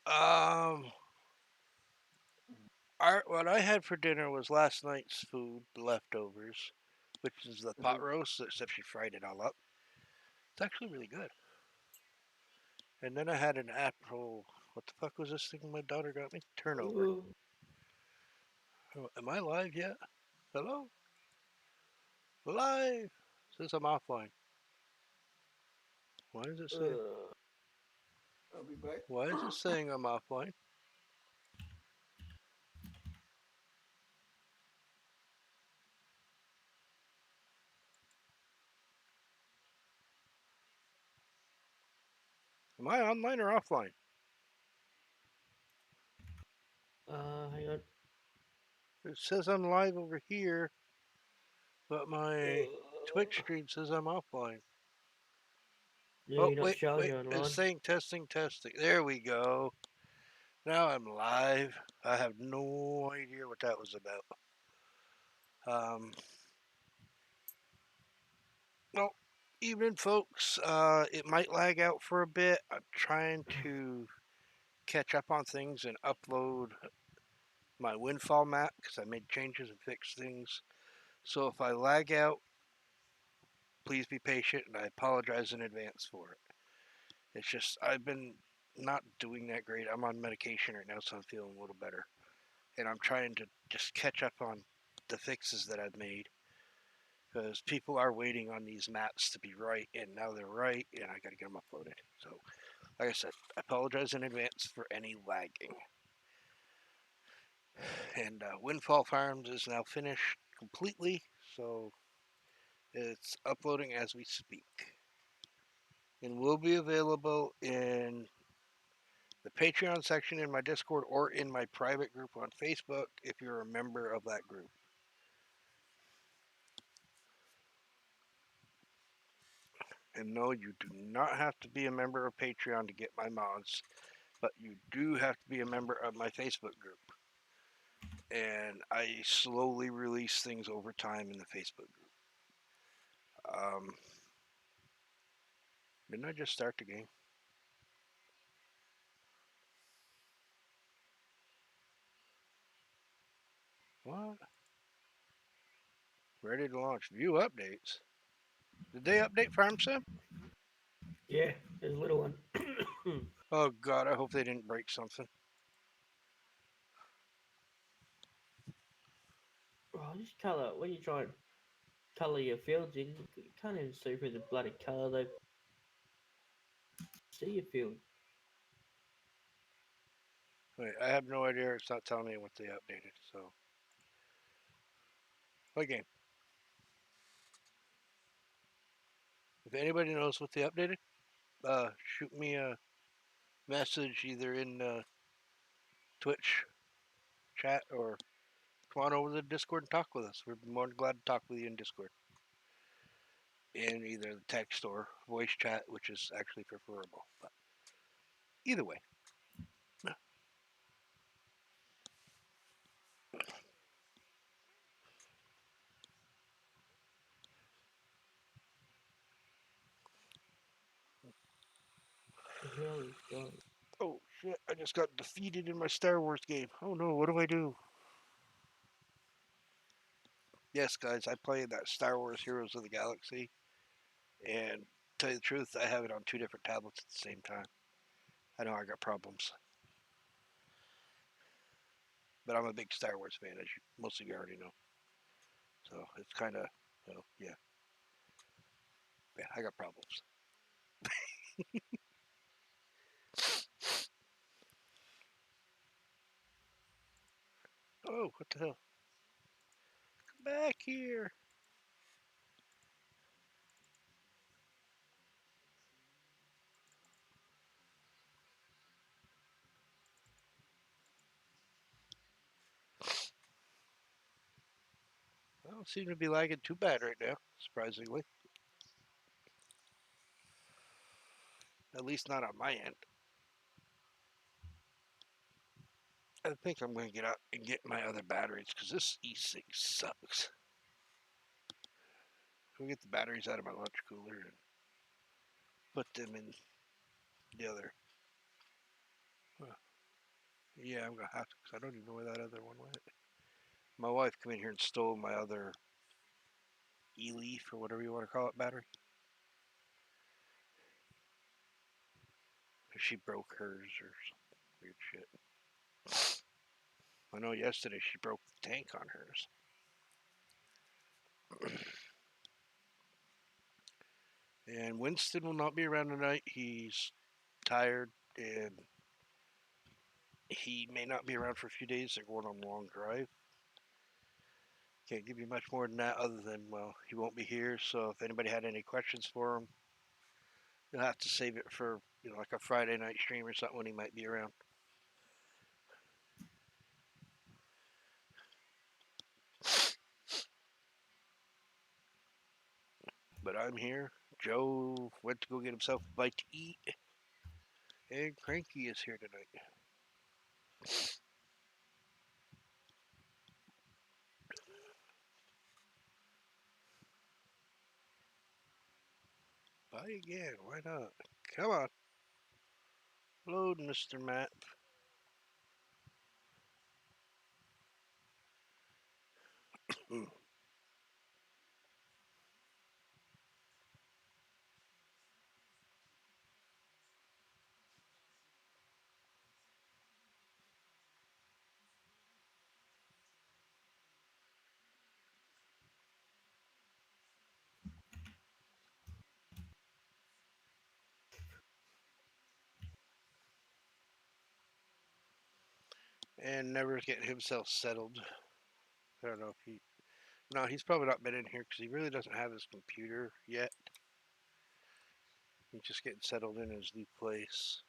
Um, what I had for dinner was last night's food, the leftovers, which is the pot Mhm. roast, except she fried it all up. It's actually really good. And then I had an apple. What the fuck was this thing my daughter got me? Turnover. Ooh, Oh, am I live yet? Hello? Live! Says I'm offline. Why does it say? I'll be back. Why is it saying I'm offline? Am I online or offline? Hang on. It says I'm live over here, but my Twitch stream says I'm offline. Yeah, Oh, you're not wait, showing wait. you It's online. saying testing, testing. There we go. Now I'm live. I have no idea what that was about. Um, well, evening, folks. It might lag out for a bit. I'm trying to catch up on things and upload my windfall map because I made changes and fixed things. So if I lag out, please be patient, and I apologize in advance for it. It's just I've been not doing that great. I'm on medication right now, so I'm feeling a little better, and I'm trying to just catch up on the fixes that I've made because people are waiting on these maps to be right, and now they're right, and I got to get them uploaded. So, like I said, I apologize in advance for any lagging. And Windfall Farms is now finished completely, so it's uploading as we speak, and will be available in the Patreon section in my Discord or in my private group on Facebook if you're a member of that group. And no, you do not have to be a member of Patreon to get my mods, but you do have to be a member of my Facebook group. And I slowly release things over time in the Facebook group. Um, didn't I just start the game? What? Ready to launch. View updates. Did they update Farm Sim? Yeah, there's a little one. Oh god, I hope they didn't break something. Oh, just colour. When you try and colour your fields in, you can't even see through the bloody colour. They see your field. Wait, I have no idea. It's not telling me what they updated. So, play game. If anybody knows what they updated, shoot me a message either in Twitch chat or come on over to the Discord and talk with us. We're more than glad to talk with you in Discord. In either the text or voice chat, which is actually preferable. But either way. The hell is going? Oh shit, I just got defeated in my Star Wars game. Oh no, what do I do? Yes, guys, I played that Star Wars Heroes of the Galaxy, and to tell you the truth, I have it on two different tablets at the same time. I know I got problems, but I'm a big Star Wars fan, as most of you already know. So it's kind of, yeah, yeah, I got problems. Oh, what the hell? Come back here. I don't seem to be lagging too bad right now, surprisingly. At least not on my end. I think I'm going to get out and get my other batteries because this e-cig sucks. I'll get the batteries out of my lunch cooler and put them in the other. Huh. Yeah, I'm gonna have to, because I don't even know where that other one went. My wife came in here and stole my other e-leaf or whatever you want to call it battery. She broke hers or some weird shit. I know yesterday she broke the tank on hers. And Winston will not be around tonight. He's tired and he may not be around for a few days. They're going on a long drive. Can't give you much more than that other than, well, he won't be here. So if anybody had any questions for him, you'll have to save it for, like a Friday night stream or something when he might be around. But I'm here. Joe went to go get himself a bite to eat. And Cranky is here tonight. Bye again. Why not? Come on. Load, Mr. Matt. And Never's getting himself settled. I don't know if he. No, he's probably not been in here because he really doesn't have his computer yet. He's just getting settled in his new place.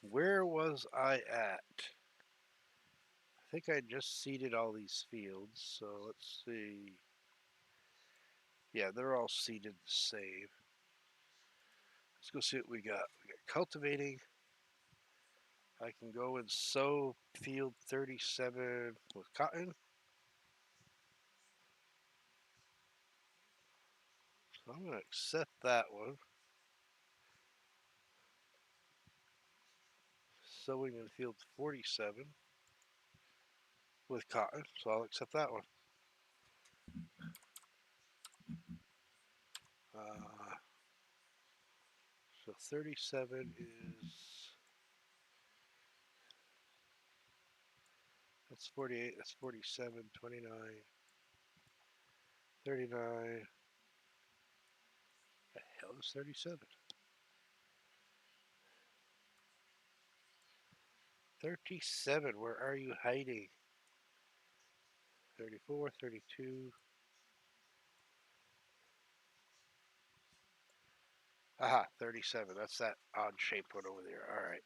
Where was I at? I think I just seeded all these fields, so let's see. Yeah, they're all seeded the same. Let's go see what we got. We got cultivating. I can go and sow field 37 with cotton. So I'm going to accept that one. Sowing in field 47 with cotton, so I'll accept that one. Uh, so 37 is, that's 48, that's 47, 29, 39. The hell is 37? 37, where are you hiding? 34, 32. Aha, 37. That's that odd shaped one over there. All right.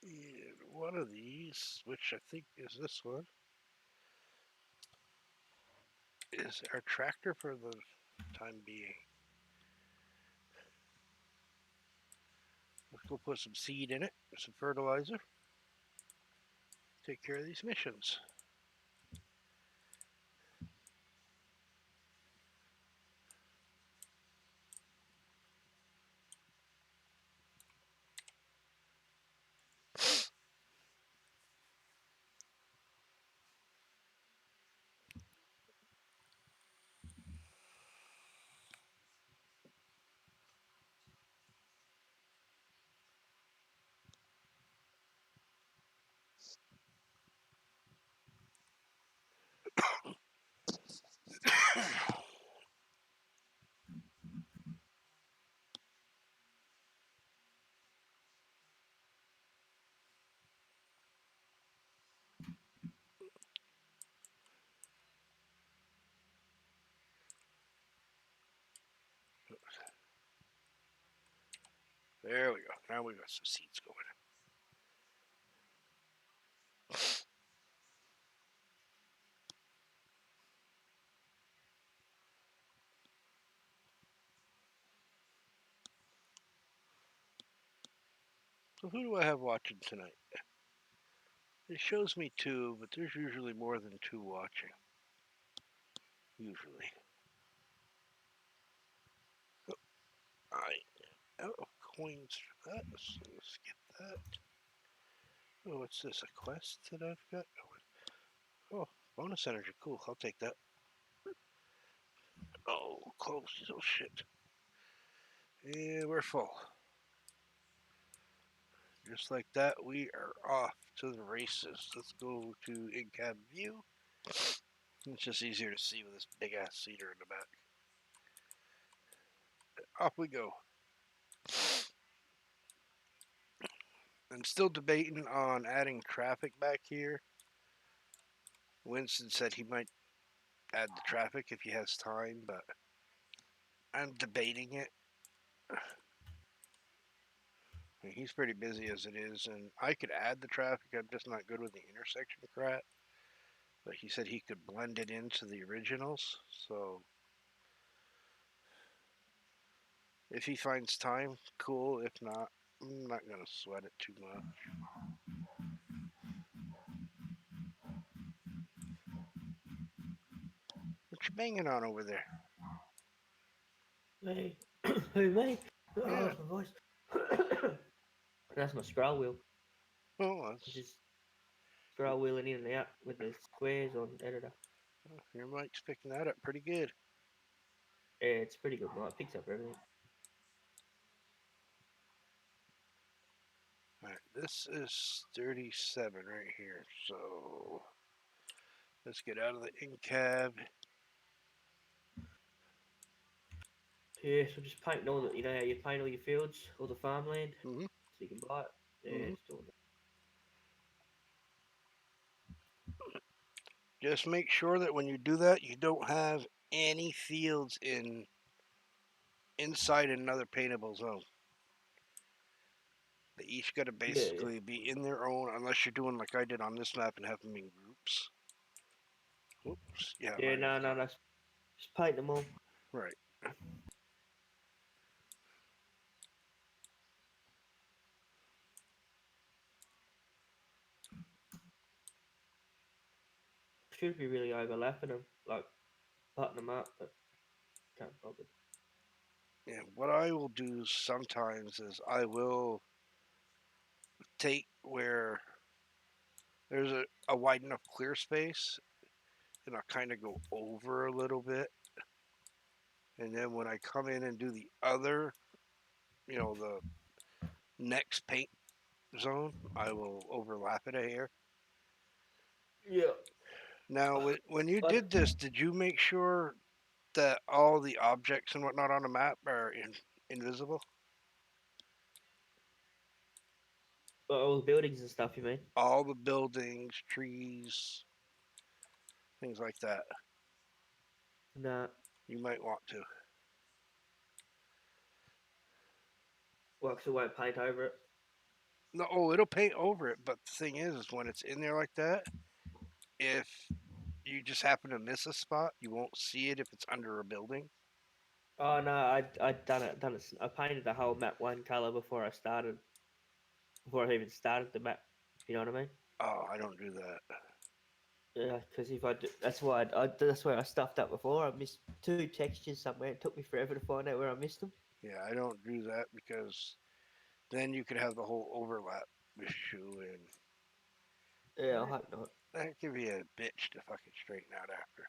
And one of these, which I think is this one, is our tractor for the time being. Let's go put some seed in it, some fertilizer. Take care of these missions. There we go. Now we got some seeds going. So who do I have watching tonight? It shows me two, but there's usually more than two watching. Usually. Oh, all right. out of coins for that, so let's get that. Oh, what's this? A quest that I've got? Oh, bonus energy. Cool. I'll take that. Oh, close. Oh, shit. Yeah, we're full. Just like that, we are off to the races. Let's go to in-cab view. It's just easier to see with this big-ass cedar in the back. Off we go. I'm still debating on adding traffic back here. Winston said he might add the traffic if he has time, but I'm debating it. He's pretty busy as it is, and I could add the traffic. I'm just not good with the intersection crap. But he said he could blend it into the originals. So if he finds time, cool. If not, I'm not gonna sweat it too much. What you banging on over there? Me? Who, me? Oh, Yeah. that's my voice. That's my scroll wheel. Oh, I'm that's just scroll wheeling in and out with the squares on editor. your mic's picking that up pretty good. Yeah, it's pretty good. It picks up everything. All right, this is 37 right here. So let's get out of the in cab. Yeah, so just painting all the, you know how you paint all your fields, all the farmland, Mm-hmm. so you can buy it. Yeah, Mm-hmm. it's doing that. Just make sure that when you do that, you don't have any fields inside another paintable zone. They each got to Yeah, yeah. basically be in their own, unless you're doing like I did on this map and have them in groups. Oops. Yeah, Yeah, mine no, is no, not. no. Just paint them all. Right. Should be really overlapping them, like button them up, but can't bother. Yeah. What I will do sometimes is I will take where there's a wide enough clear space and I'll kind of go over a little bit. And then when I come in and do the other, the next paint zone, I will overlap it a hair. Yeah. Now, when you I, did this, did you make sure that all the objects and whatnot on the map are invisible? all the buildings and stuff, you mean? All the buildings, trees, things like that. Nah. You might want to. Well, 'cause I won't paint over it. No, oh, it'll paint over it. But the thing is when it's in there like that, if you just happen to miss a spot, you won't see it if it's under a building. Oh no, I done it. I painted the whole map one color before I even started the map. You know what I mean? Oh, I don't do that. Yeah, because if I do, that's where I stuffed up before. I missed two textures somewhere. It took me forever to find out where I missed them. Yeah, I don't do that because then you could have the whole overlap issue, and Yeah, I that, hope not. that could be a bitch to fucking straighten out after.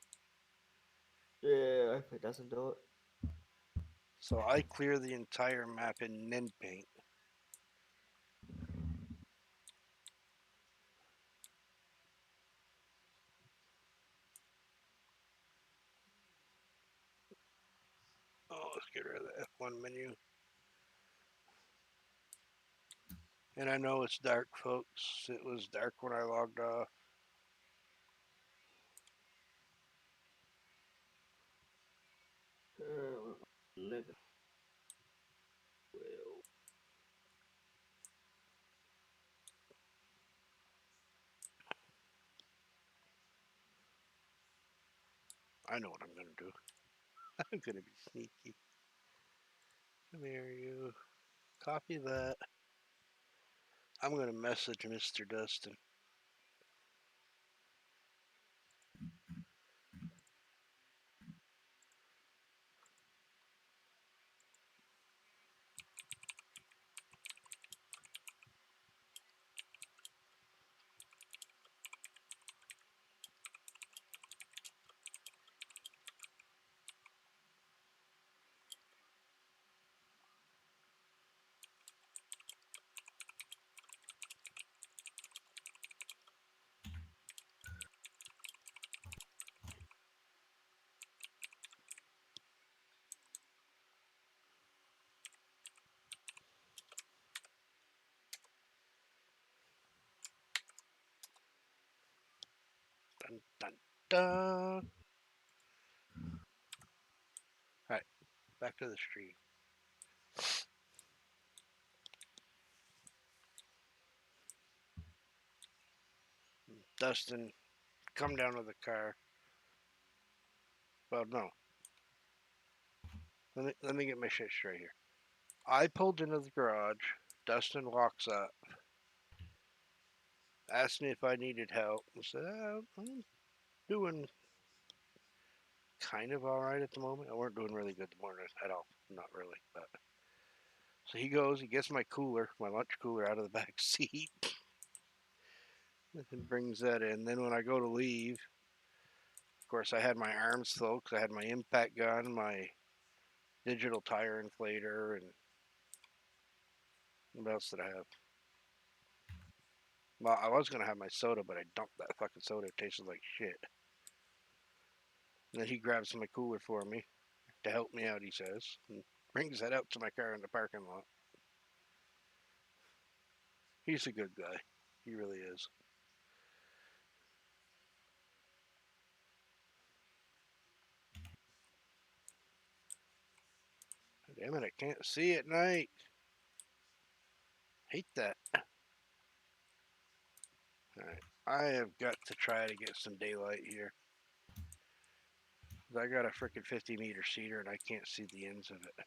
Yeah, I hope it doesn't do it. So I clear the entire map in Nen paint. Oh, let's get rid of the F1 menu. And I know it's dark, folks. It was dark when I logged off. 11, 12. I know what I'm gonna do. I'm gonna be sneaky. Come here, you. Copy that. I'm gonna message Mr. Dustin. Dun, dun, dun. All right, back to the street. Dustin, come down to the car. Well, no. Let me get my shit straight here. I pulled into the garage. Dustin walks up, asked me if I needed help. I said, I'm doing kind of all right at the moment. I weren't doing really good the morning at all. Not really. But so he goes, he gets my cooler, my lunch cooler out of the back seat and brings that in. Then when I go to leave, of course, I had my arms full because I had my impact gun, my digital tire inflator, and what else did I have? Well, I was gonna have my soda, but I dumped that fucking soda. It tasted like shit. And then he grabs my cooler for me to help me out. He says, and brings that out to my car in the parking lot. He's a good guy. He really is. Damn it! I can't see at night. Hate that. All right, I have got to try to get some daylight here. I got a freaking 50-meter cedar and I can't see the ends of it.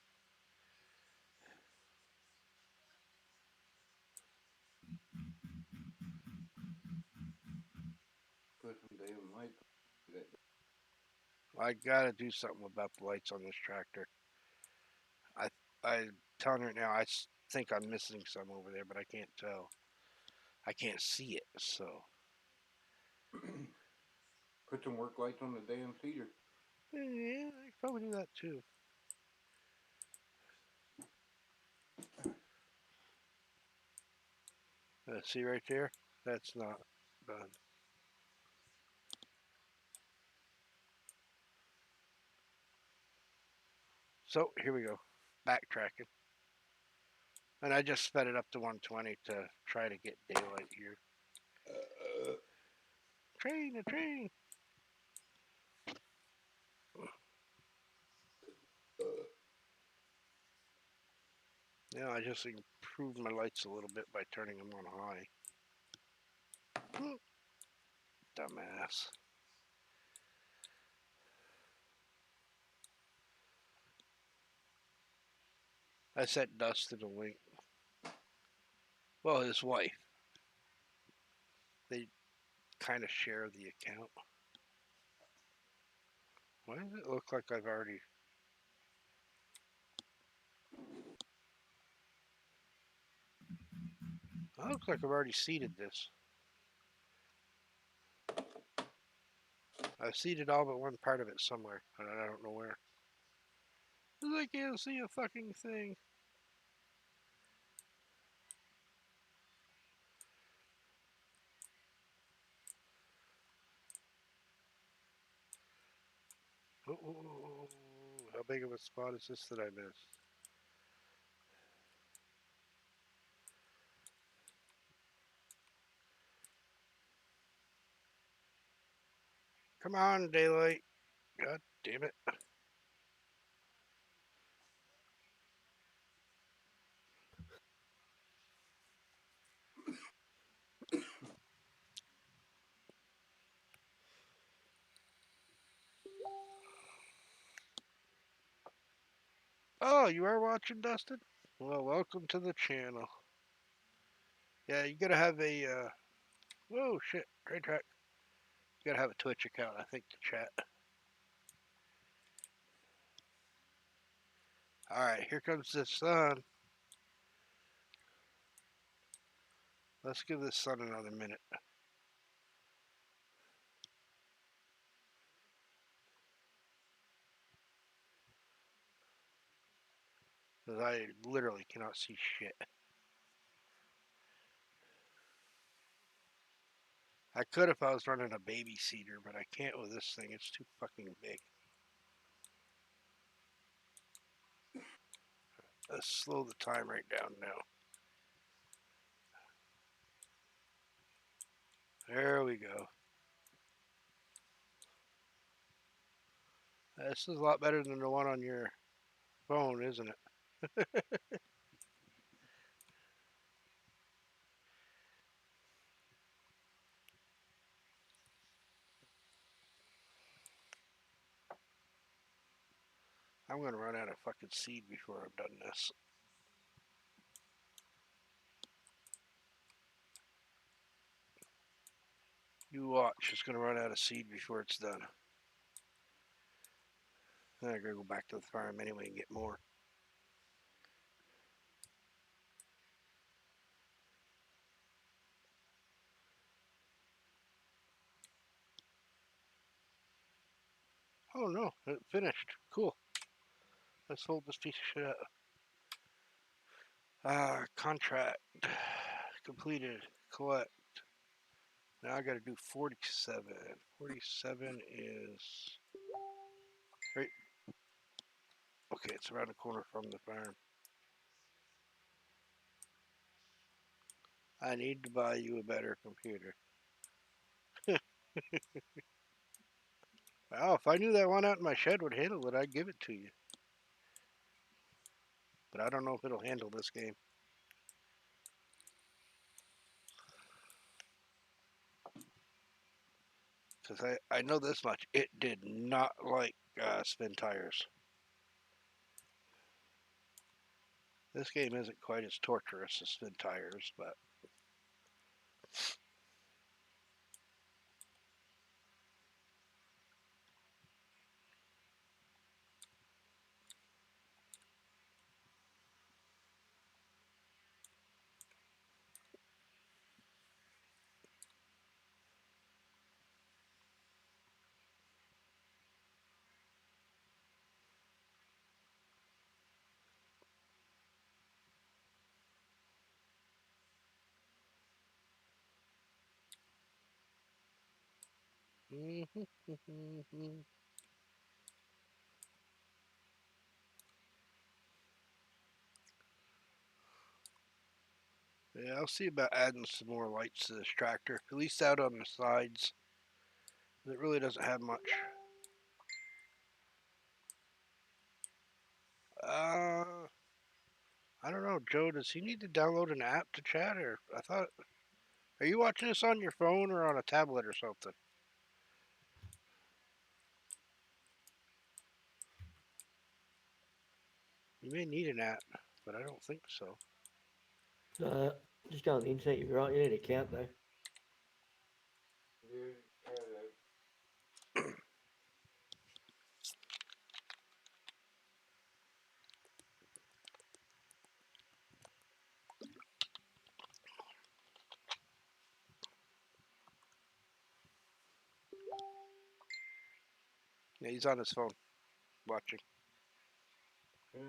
Put some damn lights. I gotta do something about the lights on this tractor. I I'm telling you right now, I think I'm missing some over there, but I can't tell. I can't see it, so Put some work lights on the damn cedar. yeah, I could probably do that too. See right there? That's not done. So here we go, backtracking, and I just sped it up to 120 to try to get daylight here. Train, a train. Yeah, I just improved my lights a little bit by turning them on high. Dumbass. I sent Dustin a link. Well, his wife. They kind of share the account. Why does it look like I've already... It looks like I've already seeded this. I've seeded all but one part of it somewhere, and I don't know where. I can't see a fucking thing. Oh, how big of a spot is this that I missed? Come on, daylight. God damn it. Oh, you are watching, Dustin? Well, welcome to the channel. Yeah, you gotta have a, whoa, shit, train track. You gotta have a Twitch account, I think, to chat. Alright, here comes the sun. Let's give this sun another minute. Because I literally cannot see shit. I could if I was running a baby cedar, but I can't with this thing. It's too fucking big. Let's slow the time right down now. There we go. This is a lot better than the one on your phone, isn't it? I'm gonna run out of fucking seed before I'm done this. You watch, it's gonna run out of seed before it's done. Then I gotta go back to the farm anyway and get more. Oh no, it finished. Cool. Let's hold this piece of shit up. Contract completed. Collect. Now I gotta do 47. 47 is right. Okay, it's around the corner from the farm. I need to buy you a better computer. Well, if I knew that one out in my shed would handle it, I'd give it to you. But I don't know if it'll handle this game. Because I know this much. It did not like spin tires. This game isn't quite as torturous as spin tires, but yeah, I'll see about adding some more lights to this tractor. At least out on the sides. It really doesn't have much. Uh, I don't know, Joe. Does he need to download an app to chat? Or I thought, are you watching this on your phone or on a tablet or something? You may need an app, but I don't think so. Just go on the internet. You're right. You need an account though. Yeah, yeah, Yeah, he's on his phone watching. yeah.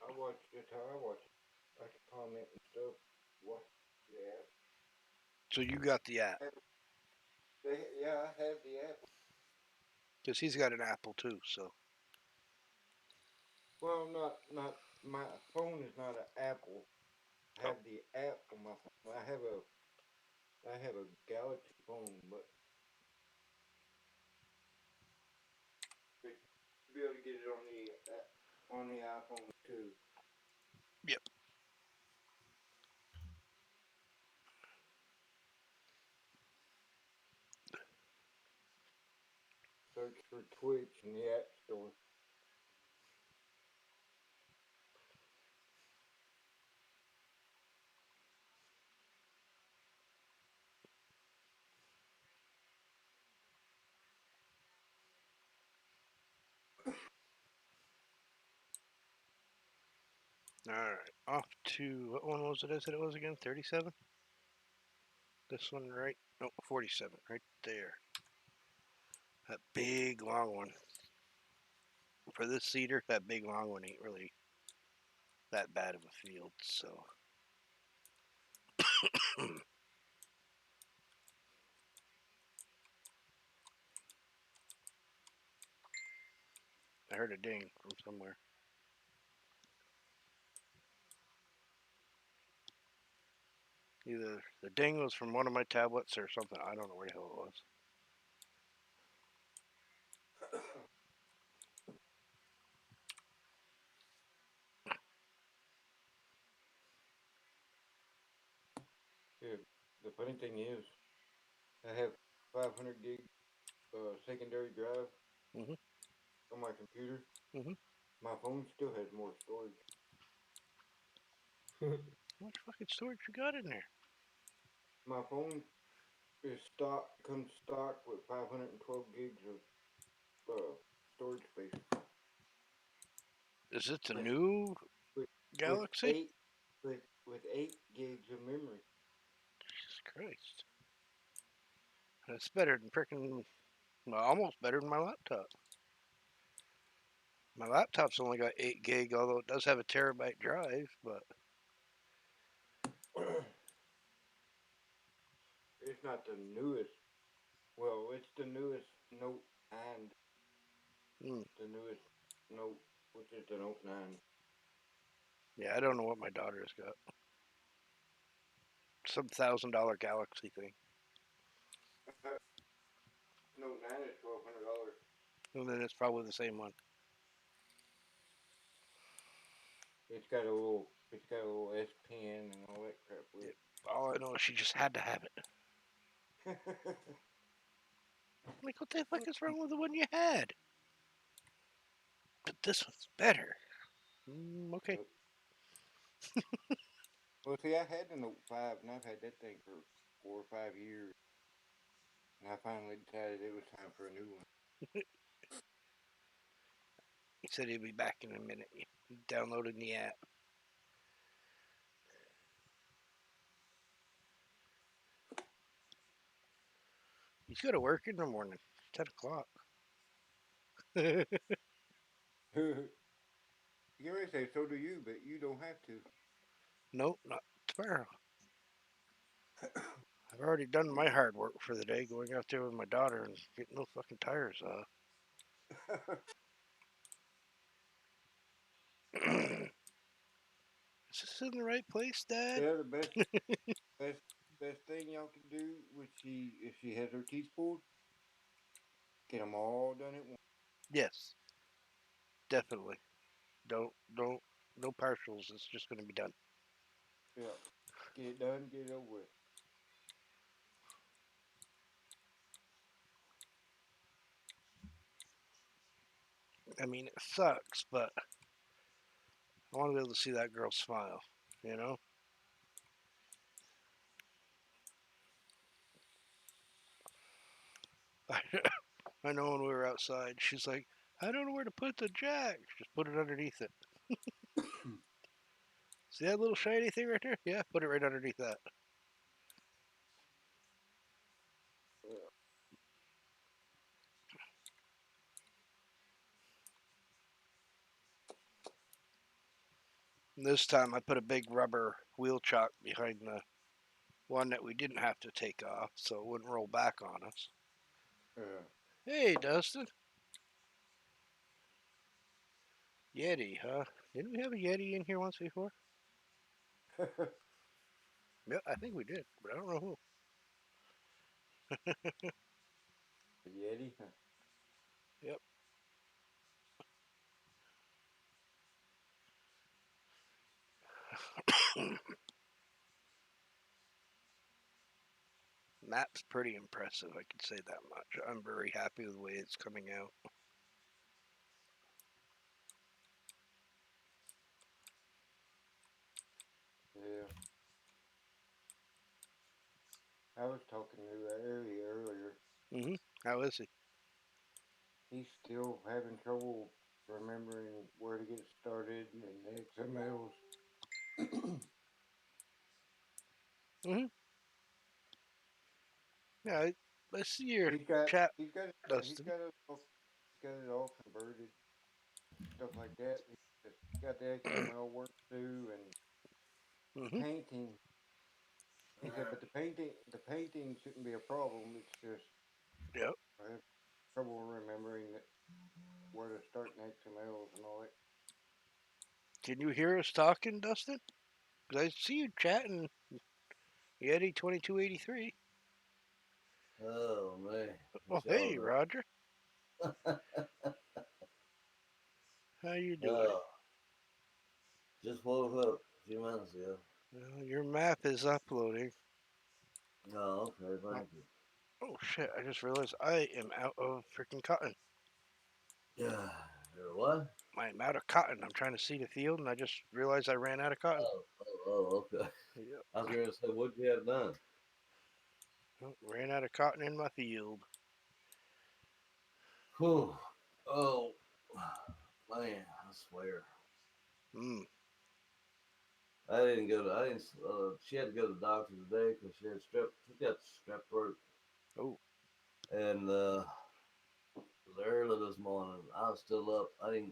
I watch it how I watch it. I can comment and stuff. Watch the app. So you got the app. Yeah, I have the app. Because he's got an Apple too, so. Well, not my phone is not an Apple. I Oh, have the app on my phone. I have a Galaxy phone, but you be able to get it on the iPhone too. yep. Search for Twitch in the App Store. Alright. Off to, what one was it I said it was again? 37? This one right? No, 47. Right there. That big long one. For this cedar, that big long one ain't really that bad of a field, so. I heard a ding from somewhere. Either the ding was from one of my tablets or something. I don't know where the hell it was. the funny thing is, I have 500 gig secondary drive Mhm. on my computer. Mhm. My phone still has more storage. How much fucking storage you got in there? My phone is stock comes stock with 512 gigs of storage space. Is it the With new with with Galaxy? eight with 8 gigs of memory. Jesus Christ. That's better than freaking, well, almost better than my laptop. My laptop's only got 8 gig, although it does have a terabyte drive, but It's not the newest. Well, it's the newest Note 9, mm, the newest Note, which is the Note 9. yeah, I don't know what my daughter's got. Some $1,000 Galaxy thing. Note 9 is $1,200. And then it's probably the same one. It's got a little S Pen and all that crap with Yeah, all I know is she just had to have it. it. I'm like, what the fuck is wrong with the one you had? But this one's better. Okay. Yep. Well, see, I had the Note 5, and I've had that thing for 4 or 5 years, and I finally decided it was time for a new one. He said he'd be back in a minute. Downloading the app. He's got to work in the morning. 10 o'clock. You always say so do you, but you don't have to. Nope, not tomorrow. I've already done my hard work for the day, going out there with my daughter and getting those fucking tires off. Is this in the right place, Dad? Yeah, the best, best thing y'all can do when if she has her teeth pulled, get them all done at once. Yes, definitely. Don't, no partials. It's just going to be done. Yeah, get it done, get it over with. I mean, it sucks, but I want to be able to see that girl smile. You know? I know when we were outside, she's like, I don't know where to put the jack. Just put it underneath it. See that little shiny thing right there? Yeah, put it right underneath that. Yeah. And this time I put a big rubber wheel chock behind the one that we didn't have to take off so it wouldn't roll back on us. Yeah. Hey, Dustin. Yeti, huh? Didn't we have a Yeti in here once before? Yeah, I think we did, but I don't know who. Yeti. Yep. Map's pretty impressive, I can say that much. I'm very happy with the way it's coming out. Yeah. I was talking to earlier. Mm-hmm. How is he? He's still having trouble remembering where to get started and the XMLs. Mm-hmm. Yeah, I see your he's got chat, he's got he's Dustin. got it all, converted, stuff like that. He's just got the XML work to do and the Mm-hmm. painting. He said, but the painting shouldn't be a problem. It's just Yep. I have trouble remembering where to start in XMLs and all that. Can you hear us talking, Dustin? Because I see you chatting Yeti 2283. Oh man, Oh, what y'all hey, doing? Roger. How you doing? Oh, just woke up a few minutes ago. Well, your map is uploading. Oh, okay, Oh, thank you. oh shit! I just realized I am out of freaking cotton. Yeah, you're what? I'm out of cotton. I'm trying to seed a field, and I just realized I ran out of cotton. Okay. Yep. I was going to say, what'd you have done? Oh, ran out of cotton in my field. Whew. Oh, man, I swear. Mm. I didn't go to, I didn't, she had to go to the doctor today because she got strep throat. Oh. And, it was early this morning. I was still up. I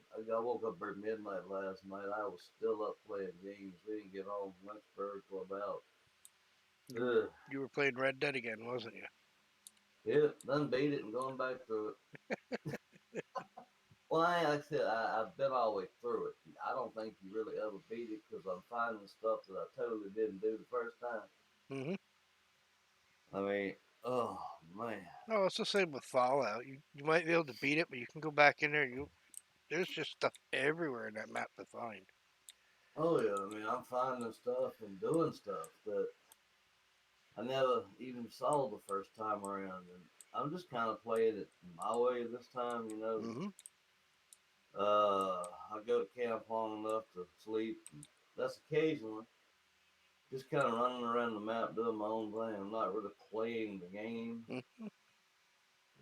woke up at midnight last night. I was still up playing games. We didn't get home from Lynchburg till about, You were playing Red Dead again, wasn't you? yeah, done beat it and going back through it. Well, like I said, I've been all the way through it. I don't think you really ever beat it because I'm finding stuff that I totally didn't do the first time. Mm-hmm. I mean, oh man. No, it's the same with Fallout. You might be able to beat it, but you can go back in there. There's just stuff everywhere in that map to find. Oh yeah. I mean, I'm finding stuff and doing stuff that I never even saw the first time around, and I'm just kind of playing it my way this time. Mm-hmm. I go to camp long enough to sleep. And that's occasionally. Just kind of running around the map doing my own thing. I'm not really playing the game. Mm-hmm.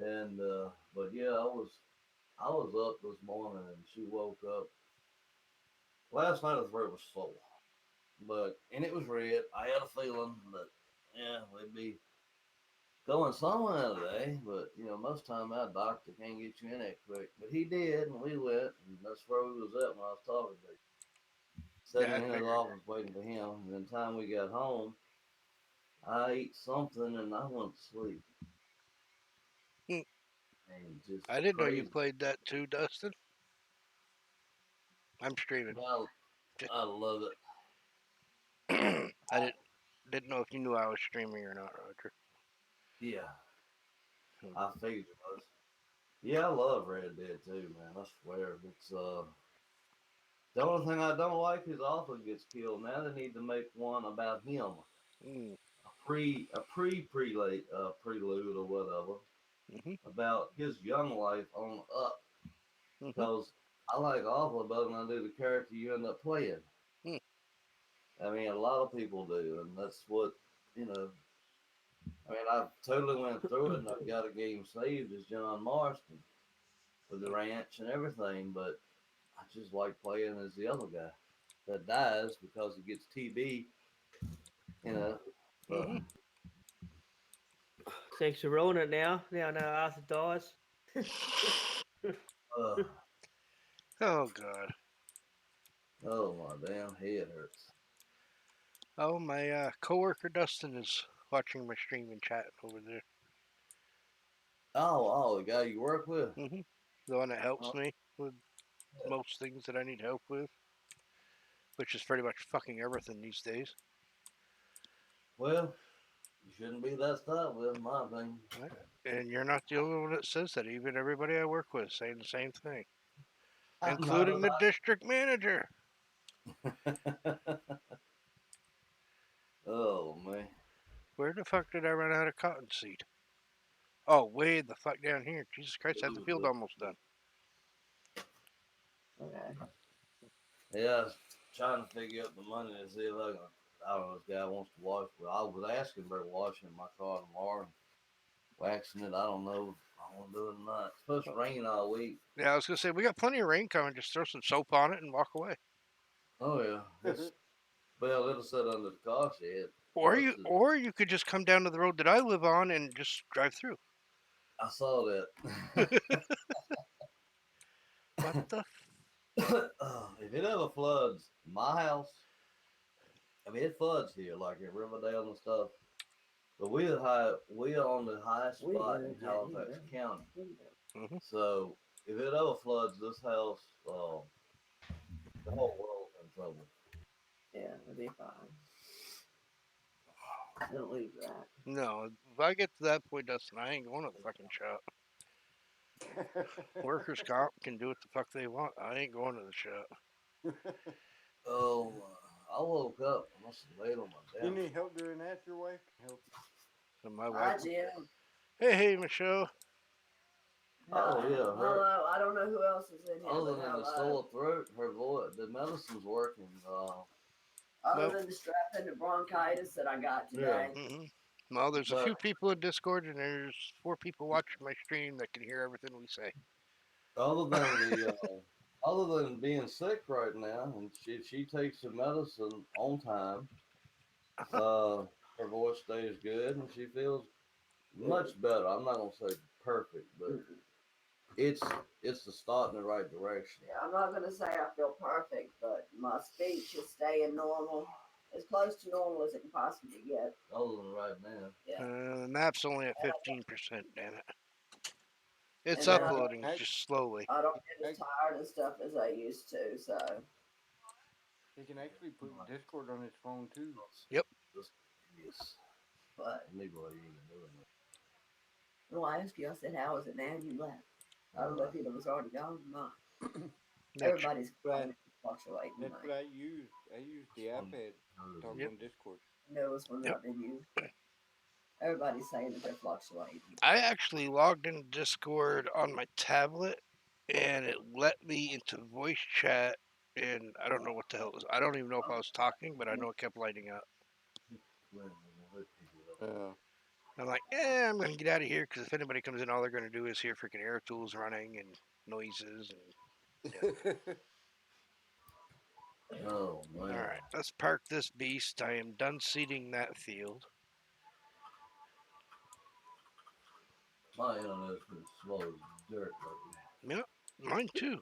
And but yeah, I was up this morning and she woke up. Last night the throat was full, but and it was red. I had a feeling that yeah we'd be going somewhere today, but most time our doctor can't get you in that quick. But he did, and we went, and that's where we was at when I was talking to you. Yeah, Sitting I in his figured. office waiting for him. And then time we got home, I ate something and I went to sleep. Mm. And just I didn't know you crazy. played that too, Dustin. I'm streaming. Well, I love it. I didn't know if you knew I was streaming or not, Roger. Yeah, Hmm. I figured it was. Yeah, I love Red Dead too, man. I swear. It's the only thing I don't like is Arthur gets killed. Now they need to make one about him. Mm. A prelude or whatever Mm-hmm. about his young life on up. Mm-hmm. Because I like Arthur better than I do the character you end up playing. Mm. I mean, a lot of people do, and that's what you know. I mean, I totally went through it, and I've got a game saved as John Marston with the ranch and everything. But I just like playing as the other guy that dies because he gets TB. You know, but Mm-hmm. Thanks for rolling it now. Now Arthur dies. uh, Oh God. oh my damn head hurts. Oh, my coworker Dustin is watching my stream and chatting over there. Oh, the guy you work with. Mm-hmm. The one that helps Oh, me with yeah. most things that I need help with, which is pretty much fucking everything these days. Well, you shouldn't be that stuff with, in my opinion. Right? And you're not the only one that says that. Even everybody I work with saying the same thing, I'm not including the about. district manager. Oh man. Where the fuck did I run out of cottonseed? Oh, way the fuck down here. Jesus Christ, I had the field Ooh, almost done. Okay. yeah, I was trying to figure out the money to see if I can. I don't know. This guy wants to wash, but I was asking about washing my car tomorrow, and waxing it. I don't know if I want to do it or not. It's supposed to rain all week. Yeah, I was gonna say we got plenty of rain coming. Just throw some soap on it and walk away. Oh yeah, it's well, it'll sit under the car shed. Or Plus, you, or you could just come down to the road that I live on and just drive through. I saw that. What the? If it ever floods my house, I mean it floods here like in Riverdale and stuff. But we're on the highest spot in Halifax County. Mm-hmm. So if it ever floods this house, the whole world's in trouble. Yeah, it'll be fine. Don't leave that. No, if I get to that point, Dustin, I ain't going to the fucking shop. Workers' comp can do what the fuck they want. I ain't going to the shop. Oh, I woke up. I must have laid on my You damn. need help doing that your wife can help And my Hi, wife. Jim. Hey, Michelle. Oh yeah, her. Hello. I don't know who else is in here, Other but than the hello. sore throat, her voice, the medicine's working. Other Well, than the strep and the bronchitis that I got Yeah, today. well, there's a but few people in Discord, and there's 4 people watching my stream that can hear everything we say. other than the other than being sick right now, and she takes the medicine on time. Uh, Her voice stays good, and she feels much better. I'm not gonna say perfect, but Mm-mm. it's it's the start in the right direction. Yeah, I'm not going to say I feel perfect, but my speech is staying normal. As close to normal as it can possibly get. Other than right now. Yeah. The map's only at 15%, damn it. It's And then I Yeah, don't, uploading heck, just slowly. I don't get as heck, tired and stuff as I used to, so. he can actually put Discord on his phone too. Yep. Yes. But, Me boy, you ain't doing that. well, I asked you, I said, how is it now? And you left. I don't know if he was already gone or not. That's Everybody's But comment fluctuating that's tonight. what I use. I use the iPad to talk Yep. on Discord. Newest one's Yep. not been used. Everybody's saying that they're fluctuating. I actually logged into Discord on my tablet, and it let me into voice chat, and I don't know what the hell it was. I don't even know if I was talking, but I know it kept lighting up. Uh, I'm like, I'm gonna get out of here because if anybody comes in, all they're gonna do is hear freaking air tools running and noises. And Oh all man, right, let's park this beast. I am done seeding that field. my internet's been slow as dirt lately. Yep, mine too.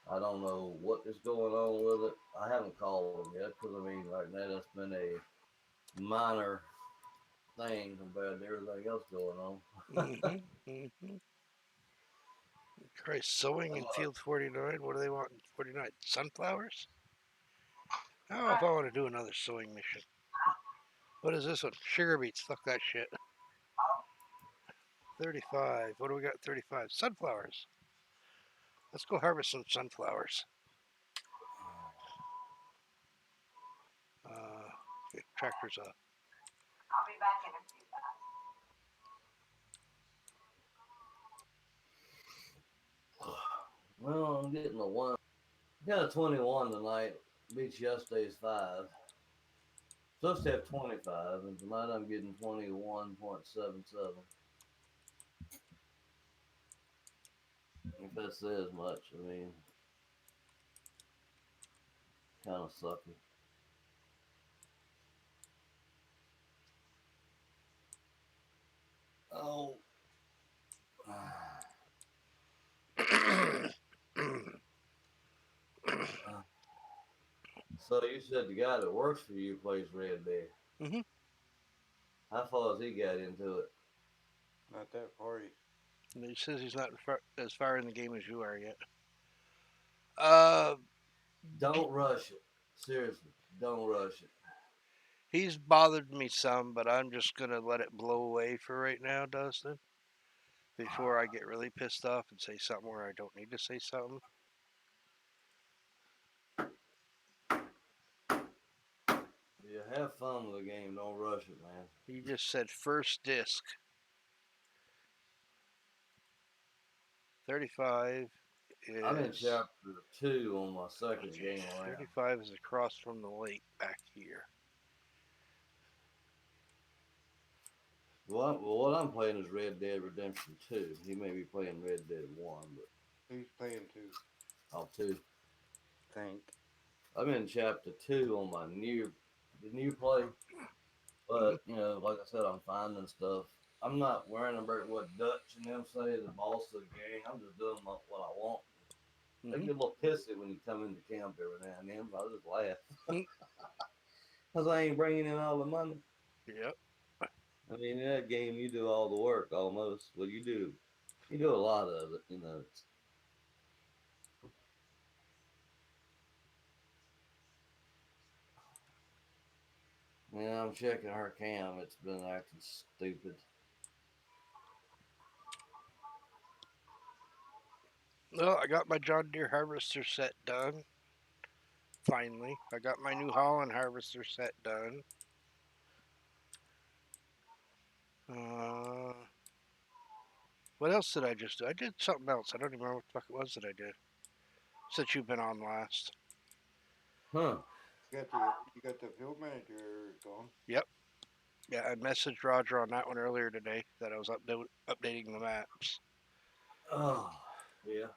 I don't know what is going on with it. I haven't called them yet because I mean, right now that's been a minor thing compared to everything else going on. Mm-hmm. Christ, sowing in field 49. What do they want in 49? Sunflowers? Oh, if I want to do another sewing mission. What is this one? Sugar beets. Fuck that shit. 35. What do we got? 35. Sunflowers. Let's go harvest some sunflowers. Okay, tractor's up. Well, I'm getting a one. Got a 21 tonight. Beats yesterday's 5. Supposed to have 25, and tonight I'm getting 21.77. If that says much, I mean, kind of sucky. Oh. So you said the guy that works for you plays Red Dead. Mm-hmm. How far has he got into it? not that far. And he says he's not as far in the game as you are yet. Uh, Don't rush it. Seriously, don't rush it. he's bothered me some, but I'm just gonna let it blow away for right now, Dustin. Before I get really pissed off and say something where I don't need to say something. Yeah, have fun with the game. Don't rush it, man. He just said first disc. 35 I'm in is chapter 2 on my second game around. 35 is across from the lake back here. Well, what I'm playing is Red Dead Redemption 2. He may be playing Red Dead 1, but He's playing too. I'll 2. Think. I'm in chapter 2 on the new play. Mm-hmm. But, you know, like I said, I'm finding stuff. I'm not worrying about what Dutch and them say, the boss of the gang. I'm just doing what I want. They Mm-hmm. get a little pissy when you come into camp every now and then, but I just laugh. Mm-hmm. Because I ain't bringing in all the money. Yep. I mean, in that game, you do all the work almost. Well, you do. You do a lot of it, you know. Yeah, I'm checking her cam. It's been acting stupid. Well, I got my John Deere harvester set done. Finally, I got my new Holland harvester set done. Uh, what else did I just do? I did something else. I don't even remember what the fuck it was that I did since you've been on last. Huh. You got the field manager gone. Yep. Yeah, I messaged Roger on that one earlier today that I was updating the maps. Oh, yeah.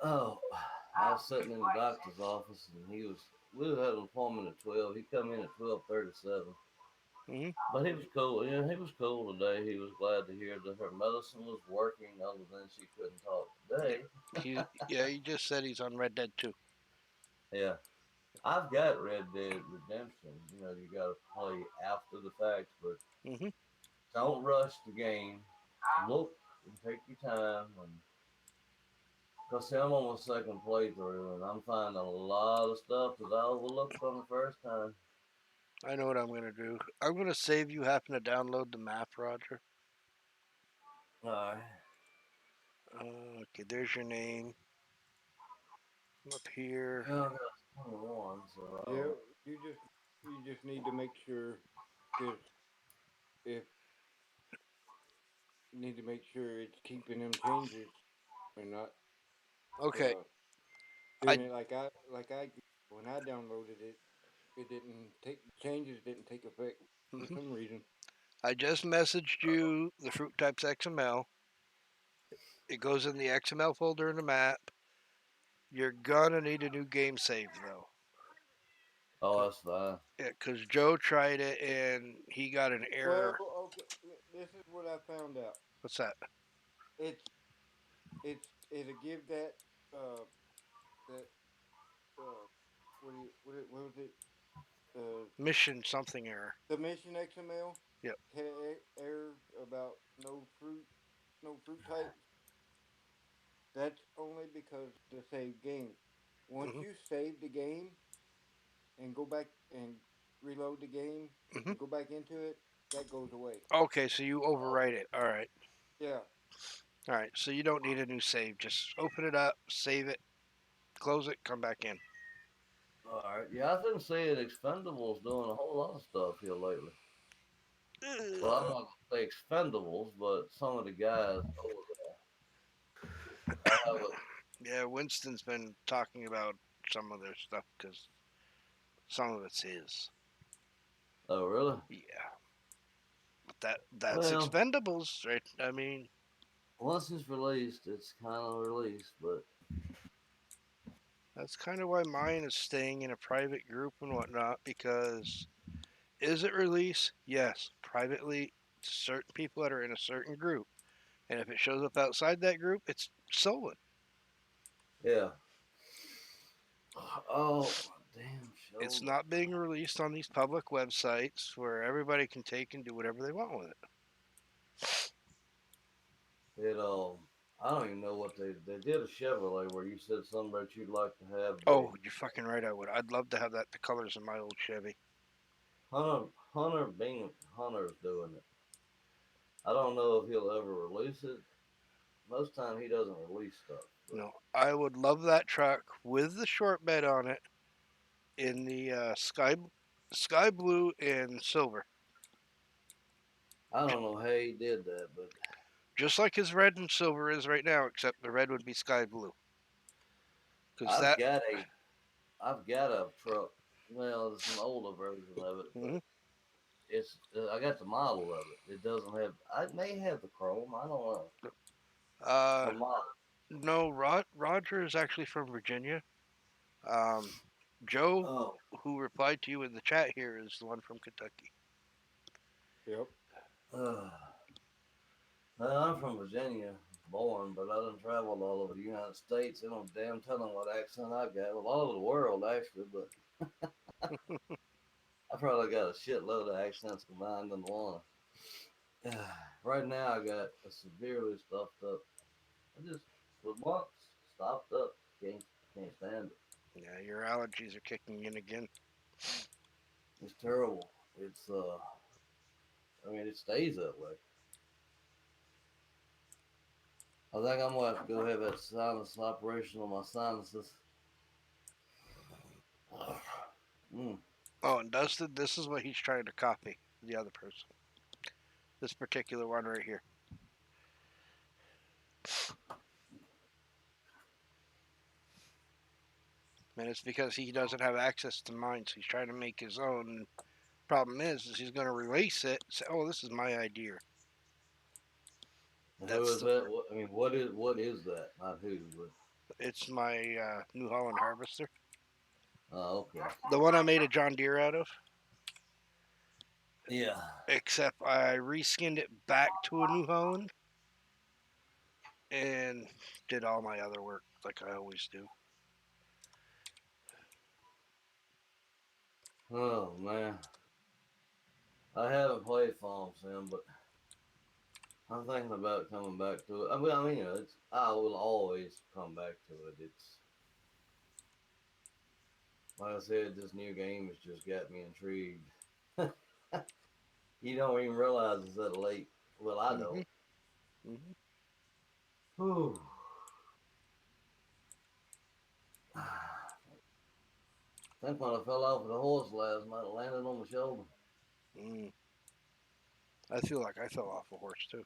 Oh, I was sitting in the doctor's office and we had an appointment at 12. He come in at 12:37. Hmm. But he was cool. Yeah, he was cool today. He was glad to hear that her medicine was working, other than she couldn't talk Yeah. today. He just said he's on Red Dead 2. Yeah. I've got Red Dead Redemption. You got to play after the fact, but Hmm. don't rush the game. Look and take your time. And because see, I'm on my second playthrough, and I'm finding a lot of stuff that I overlooked on the first time. I know what I'm gonna do. I'm gonna save you having to download the map, Roger. All right. Okay, there's your name. Up here. Yeah, I got 21, Yeah, so you just need to make sure, because if you need to make sure it's keeping them changes and not Okay, uh I doing it like I when I downloaded it, it didn't take changes didn't take effect for mhm. some reason. I just messaged you the fruit types XML. It goes in the XML folder in the map. You're gonna need a new game save though. oh, that's fine. Yeah, because Joe tried it and he got an Well, error. okay, this is what I found out. What's that? It's it'll give that uh what was it uh Mission something error. the mission XML Yep. had error about no fruit types. That's only because the save game. Once Hmm. you save the game and go back and reload the game Hmm. and go back into it, that goes away. Okay, so you overwrite it. All right. Yeah. All right. So you don't need a new save. Just open it up, save it, close it, come back in. All right. Yeah, I've been seeing Expendables doing a whole lot of stuff here lately. Well, I'm not gonna say Expendables, but some of the guys over there. I have a. Yeah, Winston's been talking about some of their stuff because some of it's his. Oh, really? Yeah, but that's Well, Expendables, right? I mean, once it's released, it's kind of released, but that's kind of why mine is staying in a private group and whatnot. Because is it released? Yes, privately, to certain people that are in a certain group, and if it shows up outside that group, it's stolen. yeah. Oh, my damn It's shoulder. not being released on these public websites where everybody can take and do whatever they want with it. It I don't even know what they did a Chevrolet where you said something that you'd like to have the Oh, you're fucking right. I would. I'd love to have that. The colors of my old Chevy. Hunter being Hunter's doing it. I don't know if he'll ever release it. Most time he doesn't release stuff, but No, I would love that truck with the short bed on it in the sky blue and silver, I don't know how he did that. But just like his red and silver is right now. Except the red would be sky blue. Because I've that. got a I've got a truck. Well, it's an older version of it, Mhm. but it's I got the model of it. It doesn't have. I may have the chrome. I don't know. The Uh, model. no, Roger is actually from Virginia. Um, Joe, Oh, who replied to you in the chat here, is the one from Kentucky. Yep. uh, well, I'm from Virginia, born, but I done traveled all over the United States. They don't damn tell them what accent I got. Well, all over the world actually, but I probably got a shitload of accents combined into one. Right now, I got a severely stuffed up. I just for months stopped up. Can't can't stand it. Yeah, your allergies are kicking in again. It's terrible. It's I mean, it stays that way. I think I'm gonna have to go have that sinus operation on my sinuses. Mm. Oh, and Dustin, this is what he's trying to copy. the other person. This particular one right here. And it's because he doesn't have access to mine, so he's trying to make his own. Problem is he's going to release it. Say, "Oh, this is my idea." Who That's is the. that? I mean, what is that? Not who, but It's my New Holland harvester, okay. the one I made a John Deere out of. Yeah. Except I reskinned it back to a New Holland and did all my other work like I always do. Oh man, I haven't played Farm Sim, but I'm thinking about coming back to it. I mean, it's I will always come back to it. It's like I said, this new game has just got me intrigued. You don't even realize it's that late. Well, I Mm-hmm. don't. Mm-hmm. Whew. I think when I fell off the horse last night, I landed on my shoulder. Mm. I feel like I fell off a horse too.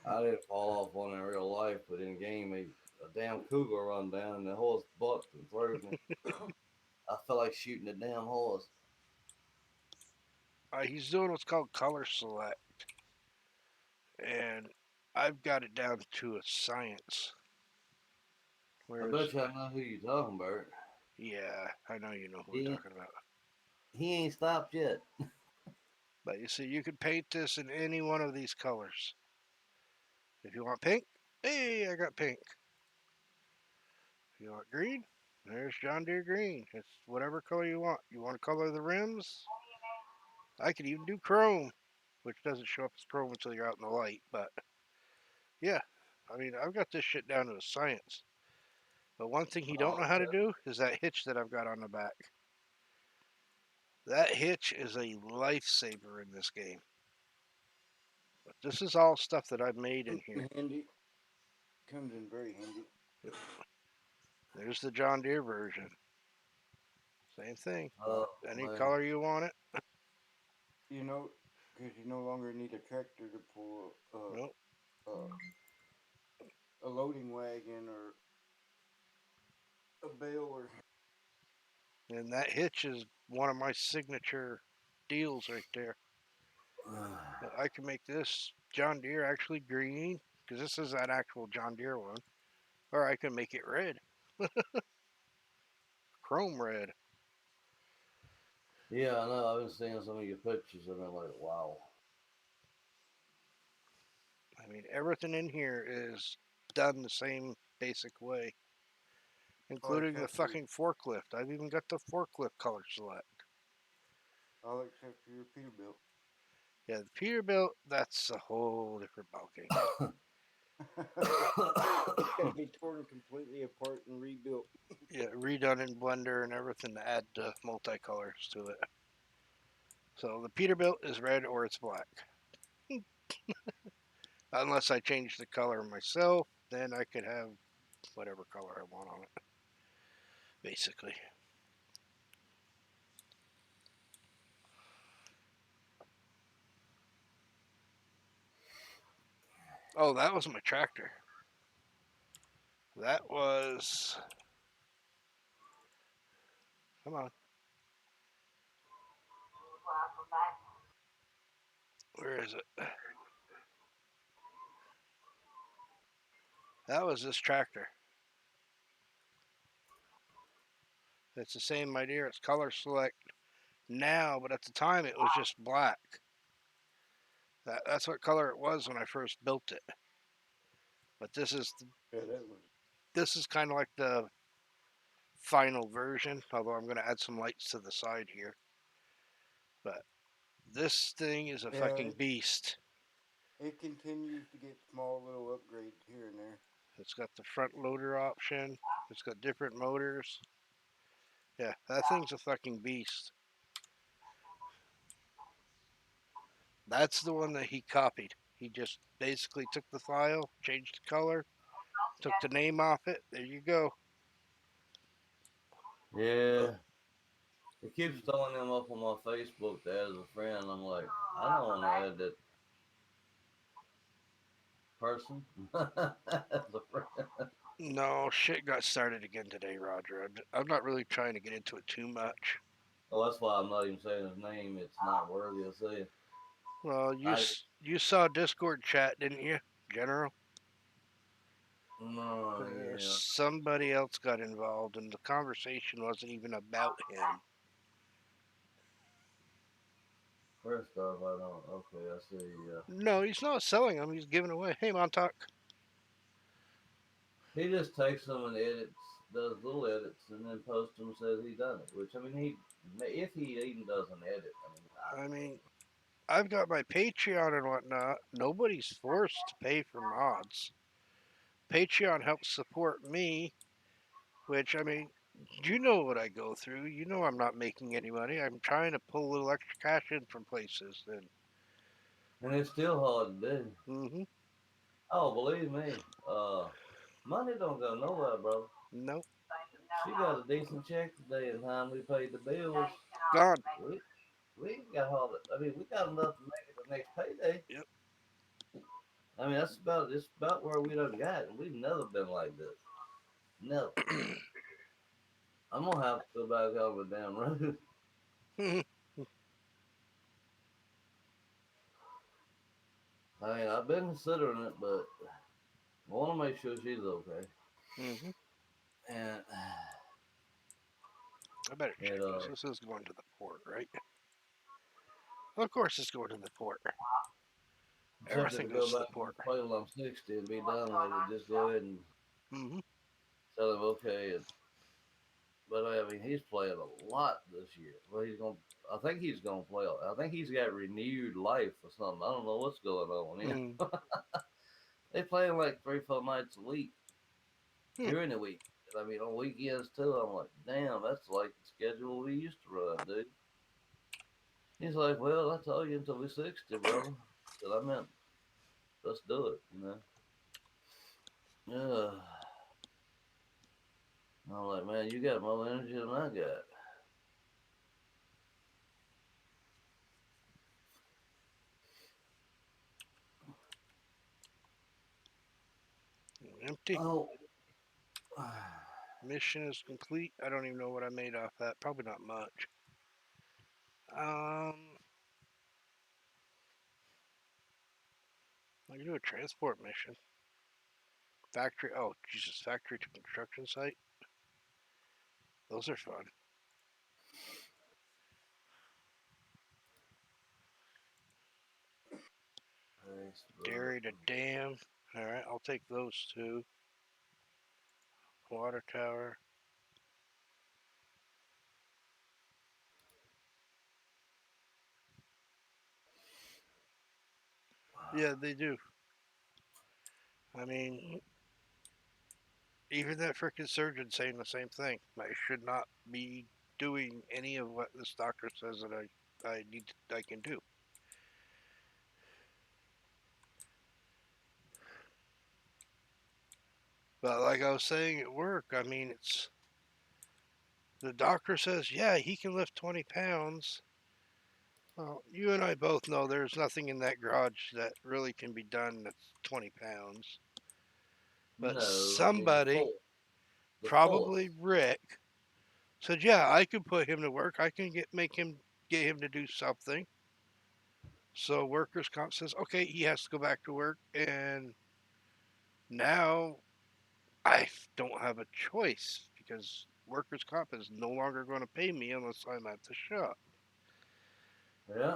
I didn't fall off one in real life, but in game, a damn cougar run down and the horse bucked and throws me. I felt like shooting the damn horse. He's doing what's called color select, and I've got it down to a science. I Whereas, bet you I know who you're talking about. yeah, I know you know who we're He ain't, talking about. he ain't stopped yet. But you see, you can paint this in any one of these colors. If you want pink, hey, I got pink. If you want green, there's John Deere green. It's whatever color you want. You want to color the rims? I could even do chrome, which doesn't show up as chrome until you're out in the light. But yeah, I mean, I've got this shit down to a science. But one thing he don't know Oh, how to do is that hitch that I've got on the back. That hitch is a lifesaver in this game. But this is all stuff that I've made in here. Handy. Comes in very handy. There's the John Deere version. Same thing. oh Any man. color you want it. You know, because you no longer need a tractor to pull Nope. a loading wagon or a baler. And that hitch is one of my signature deals right there. I can make this John Deere actually green because this is that actual John Deere one, or I can make it red, chrome red. Yeah, I know. I've been seeing some of your pictures. I've been like, wow. I mean, everything in here is done the same basic way, All including the except for fucking forklift. I've even got the forklift color select. all except for your Peterbilt. Yeah, the Peterbilt, that's a whole different ballgame. It's got to be torn completely apart and rebuilt. Yeah, redone in Blender and everything to add multicolors to it. So the Peterbilt is red or it's black. Unless I change the color myself, then I could have whatever color I want on it, basically. Oh, that was my tractor. That was. Come on. Where is it? That was this tractor. It's the same idea. It's color select now, but at the time it was just black. That's what color it was when I first built it. But Yeah, that was. this is kind of like the final version, although I'm going to add some lights to the side here. But this thing is a Yeah, fucking beast. it continues to get small little upgrades here and there. It's got the front loader option. It's got different motors. Yeah, that thing's a fucking beast. That's the one that he copied. He just basically took the file, changed the color, took the name off it. There you go. Yeah. He keeps throwing them up on my Facebook to add as a friend. I'm like, I don't want to add that person as a friend. No, shit got started again today, Roger. I'm not really trying to get into it too much. Well, that's why I'm not even saying his name. It's not worthy of saying. Well, I you saw Discord chat, didn't you, General? no, yeah. Somebody else got involved, and the conversation wasn't even about him. First off, I don't. Okay, I see. No, he's not selling them. He's giving away. Hey, Montauk. He just takes them and edits, does little edits, and then posts them and says he done it. Which I mean, he if he even does an edit, I mean, I I don't know. mean, I've got my Patreon and whatnot. Nobody's forced to pay for mods. Patreon helps support me, which, I mean, you know what I go through. You know I'm not making any money. I'm trying to pull a little extra cash in from places. And And it's still hard to do. mm-hmm, Oh, believe me, money don't go nowhere, brother. nope, She got a decent check today, and time we paid the bills, gone. we we ain't got all that. I mean, we got enough to make it the next payday. Yep. I mean, it's about where we done got, and we've never been like this. Never. I'm gonna have to go back over the damn road. I mean, I've been considering it, but I want to make sure she's okay. mm-hmm. And I better check it this. This is going to the port, right? Of course, it's going to the port. I'm tempted Everything to go goes to back the and port. just wait till I'm 60 and be done with it. Just go ahead and Mm-hmm. tell him okay. But I mean, he's playing a lot this year. Well, he's gonna. I think he's gonna play. I think he's got renewed life or something. I don't know what's going on. Mm-hmm. They playing like 3, 4 nights a week Hmm. during the week. I mean, on weekends too. I'm like, damn, that's like the schedule we used to run, dude. He's like, well, I told you until we're 60, brother. That I meant, let's do it. Yeah. I'm like, man, you got more energy than I got. Empty. Oh. Mission is complete. I don't even know what I made off that. Probably not much. I can do a transport mission. Factory. Oh, Jesus. Factory to construction site. Those are fun. Dairy to dam. All right, I'll take those two. Water tower. Yeah, they do. I mean, even that freaking surgeon saying the same thing. I should not be doing any of what this doctor says that I can do. But like I was saying at work, I mean, it's the doctor says, yeah, he can lift 20 pounds. Well, you and I both know there's nothing in that garage that really can be done that's 20 pounds. But No, I mean somebody, the probably force. Rick, said, yeah, I could put him to work. I can get him to do something. So workers comp says, okay, he has to go back to work. And now I don't have a choice because workers comp is no longer going to pay me unless I'm at the shop. Yeah.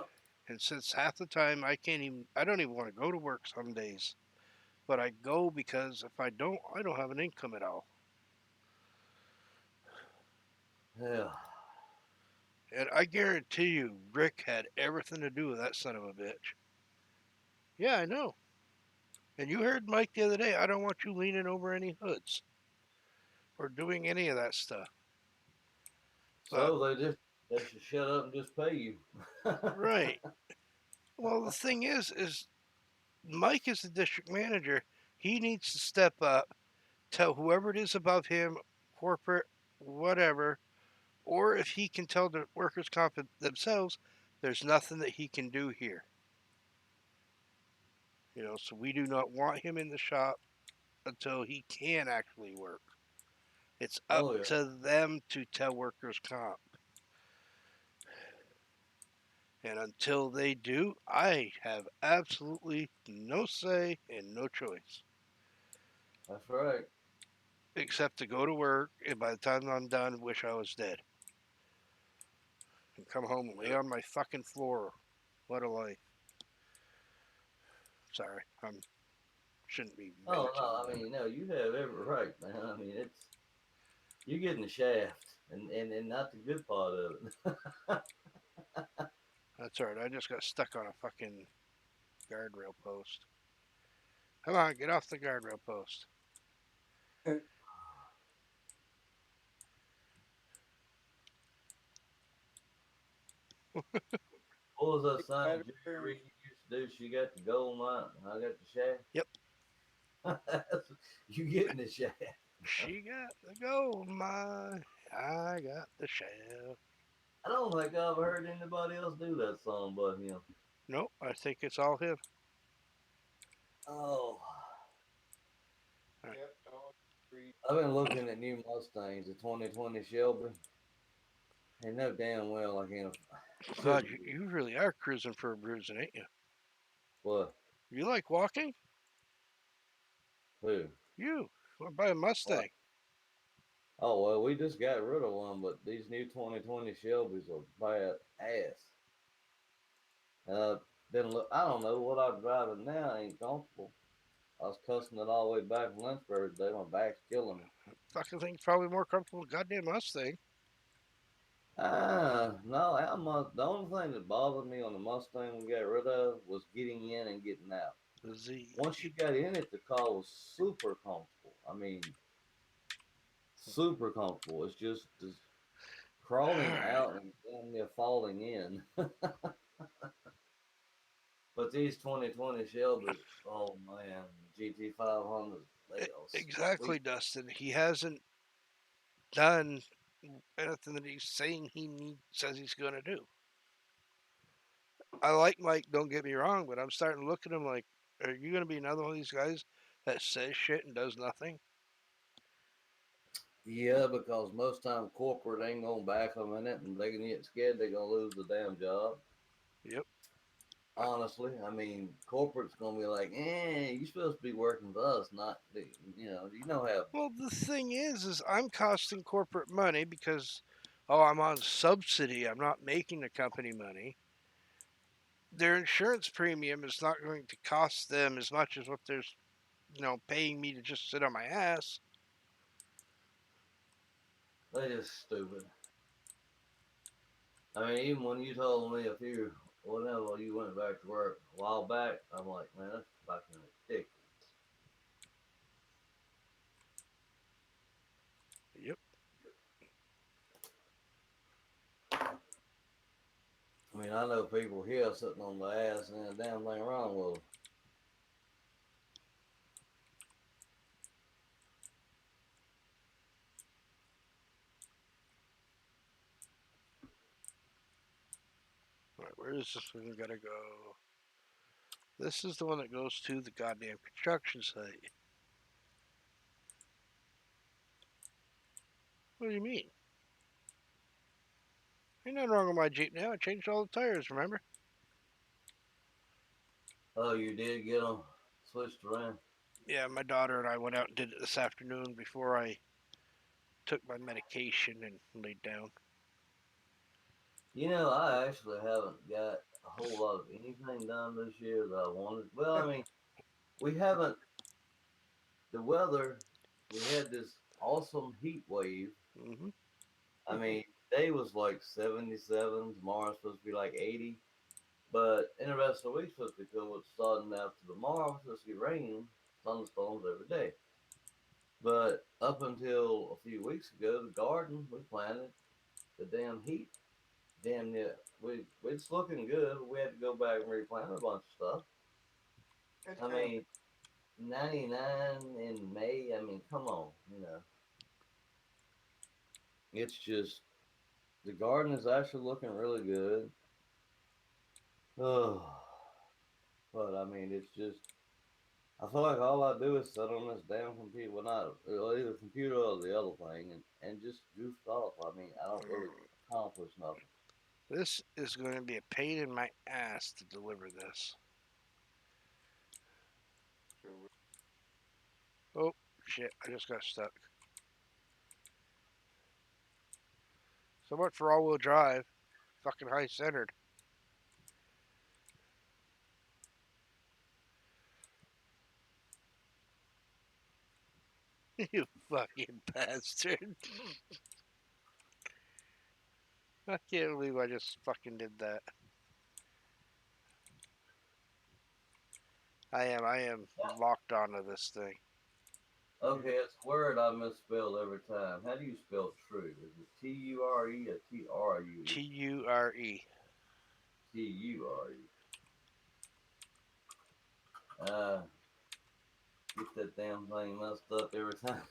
And since half the time I don't even want to go to work some days, but I go because if I don't have an income at all. Yeah. And I guarantee you, Rick had everything to do with that son of a bitch. Yeah, I know. And you heard Mike the other day. I don't want you leaning over any hoods or doing any of that stuff. But So they should shut up and just pay you. right. Well, the thing is Mike is the district manager. He needs to step up, tell whoever it is above him, corporate, whatever, or if he can tell the workers' comp themselves, there's nothing that he can do here. So we do not want him in the shop until he can actually work. It's up Oh yeah. to them to tell workers' comp. And until they do, I have absolutely no say and no choice That's right. except to go to work and by the time I'm done, wish I was dead. And come home and lay Yep. on my fucking floor. What a life. Sorry, I shouldn't be Oh mentioning no, I that. mean, no, you have every right, man. I mean, it's you getting the shaft, and not the good part of it. That's alright. I just got stuck on a fucking guardrail post. Come on, get off the guardrail post. What was that saying Matter Jerry of Ricky used to do? She got the gold mine, and I got the shaft. Yep, You getting the shaft? she got the gold mine. I got the shaft. I don't think I've heard anybody else do that song but him. Nope, I think it's all him. Oh, Right. yep, all three. I've been looking at new Mustangs, the 2020 Shelby, and know damn well I can't. God, Shouldn't you really are cruising for a bruising, ain't you? what? You like walking? Who? You want to buy a What? Mustang? Oh well, we just got rid of one, but these new 2020 Shelbys are bad ass. Uh, then look, I don't know what I'm driving now. Ain't comfortable. I was cussing it all the way back from Lynchburg today. My back's killing me. Fucking thing's probably more comfortable than a goddamn Mustang. No, the only thing that bothered me on the Mustang we got rid of was getting in and getting out. The Z. Once you got in it, the car was super comfortable. I mean, super comfortable. It's just All crawling right. out and damn near falling in. But these 2020 Shelbys, oh man, GT 500s, they are Exactly, sweet. Dustin. He hasn't done anything that he's saying says he's going to do. I like Mike, don't get me wrong, but I'm starting to look at him like, are you going to be another one of these guys that says shit and does nothing? Yeah, because most time corporate ain't gonna back them in it, and they can get scared they're gonna lose the damn job. Yep. Honestly, I mean, corporate's gonna be like, you supposed to be working for us, not you know how. Well, the thing is I'm costing corporate money because, I'm on subsidy. I'm not making the company money. Their insurance premium is not going to cost them as much as what they're, paying me to just sit on my ass. They just stupid. I mean, even when you told me a few, whenever you went back to work a while back, I'm like, man, that's fucking ridiculous. Yep. I mean, I know people here sitting on the ass and a damn thing wrong with them. All right, where is this one got to go? This is the one that goes to the goddamn construction site. What do you mean? Ain't nothing wrong with my Jeep now. I changed all the tires, remember? Oh, you did get them switched around. Yeah, my daughter and I went out and did it this afternoon before I took my medication and laid down. You know, I actually haven't got a whole lot of anything done this year that I wanted. Well, I mean, we haven't. The weather, we had this awesome heat wave. Hmm. I mean, today was like 77. Tomorrow's supposed to be like 80. But in the rest of the week, supposed to be cool. It's starting after tomorrow, it's supposed to be raining, thunderstorms every day. But up until a few weeks ago, the garden we planted, the damn heat, damn near, it's looking good. We had to go back and replant a bunch of stuff. It's I happening. mean, 99 in May. I mean, come on, it's just. the garden is actually looking really good. Oh, but I mean, it's just I feel like all I do is sit on this damn computer. Well, not either computer or the other thing, and just goof off. I mean, I don't really accomplish nothing. This is going to be a pain in my ass to deliver this. So Oh, shit. I just got stuck. So much for all wheel drive. Fucking high centered. You fucking bastard. I can't believe I just fucking did that. I am locked onto this thing. Okay, it's a word I misspell every time. How do you spell true? Is it Ture or True? Ture. Ture. Uh, get that damn thing messed up every time.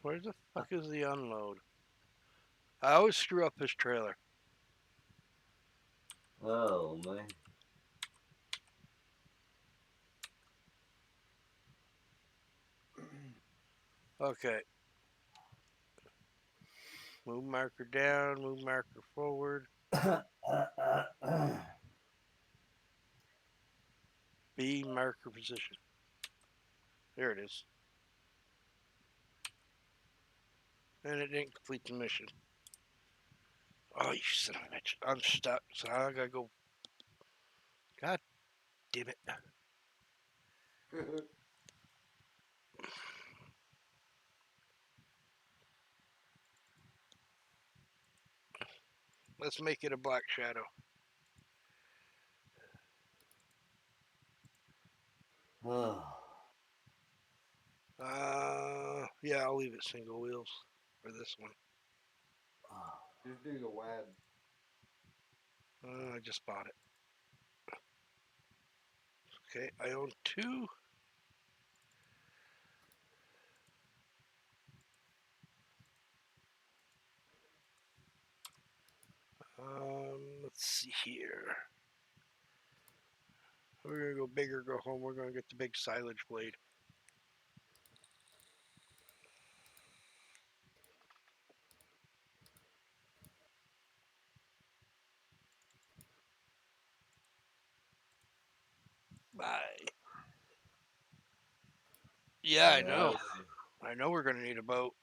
Where the fuck is the unload? I always screw up this trailer. Oh man. Okay. Move marker down, move marker forward. B marker position. There it is. And it didn't complete the mission. Oh, you son of a bitch. I'm stuck, so I gotta go. God damn it. Let's make it a black shadow. Yeah, I'll leave it single wheels for this one. just do the wide. I just bought it. Okay, I own two. Let's see here. We're gonna go big or go home. We're gonna get the big silage blade. Bye. Yeah, I Yeah, know. I know we're gonna need a boat.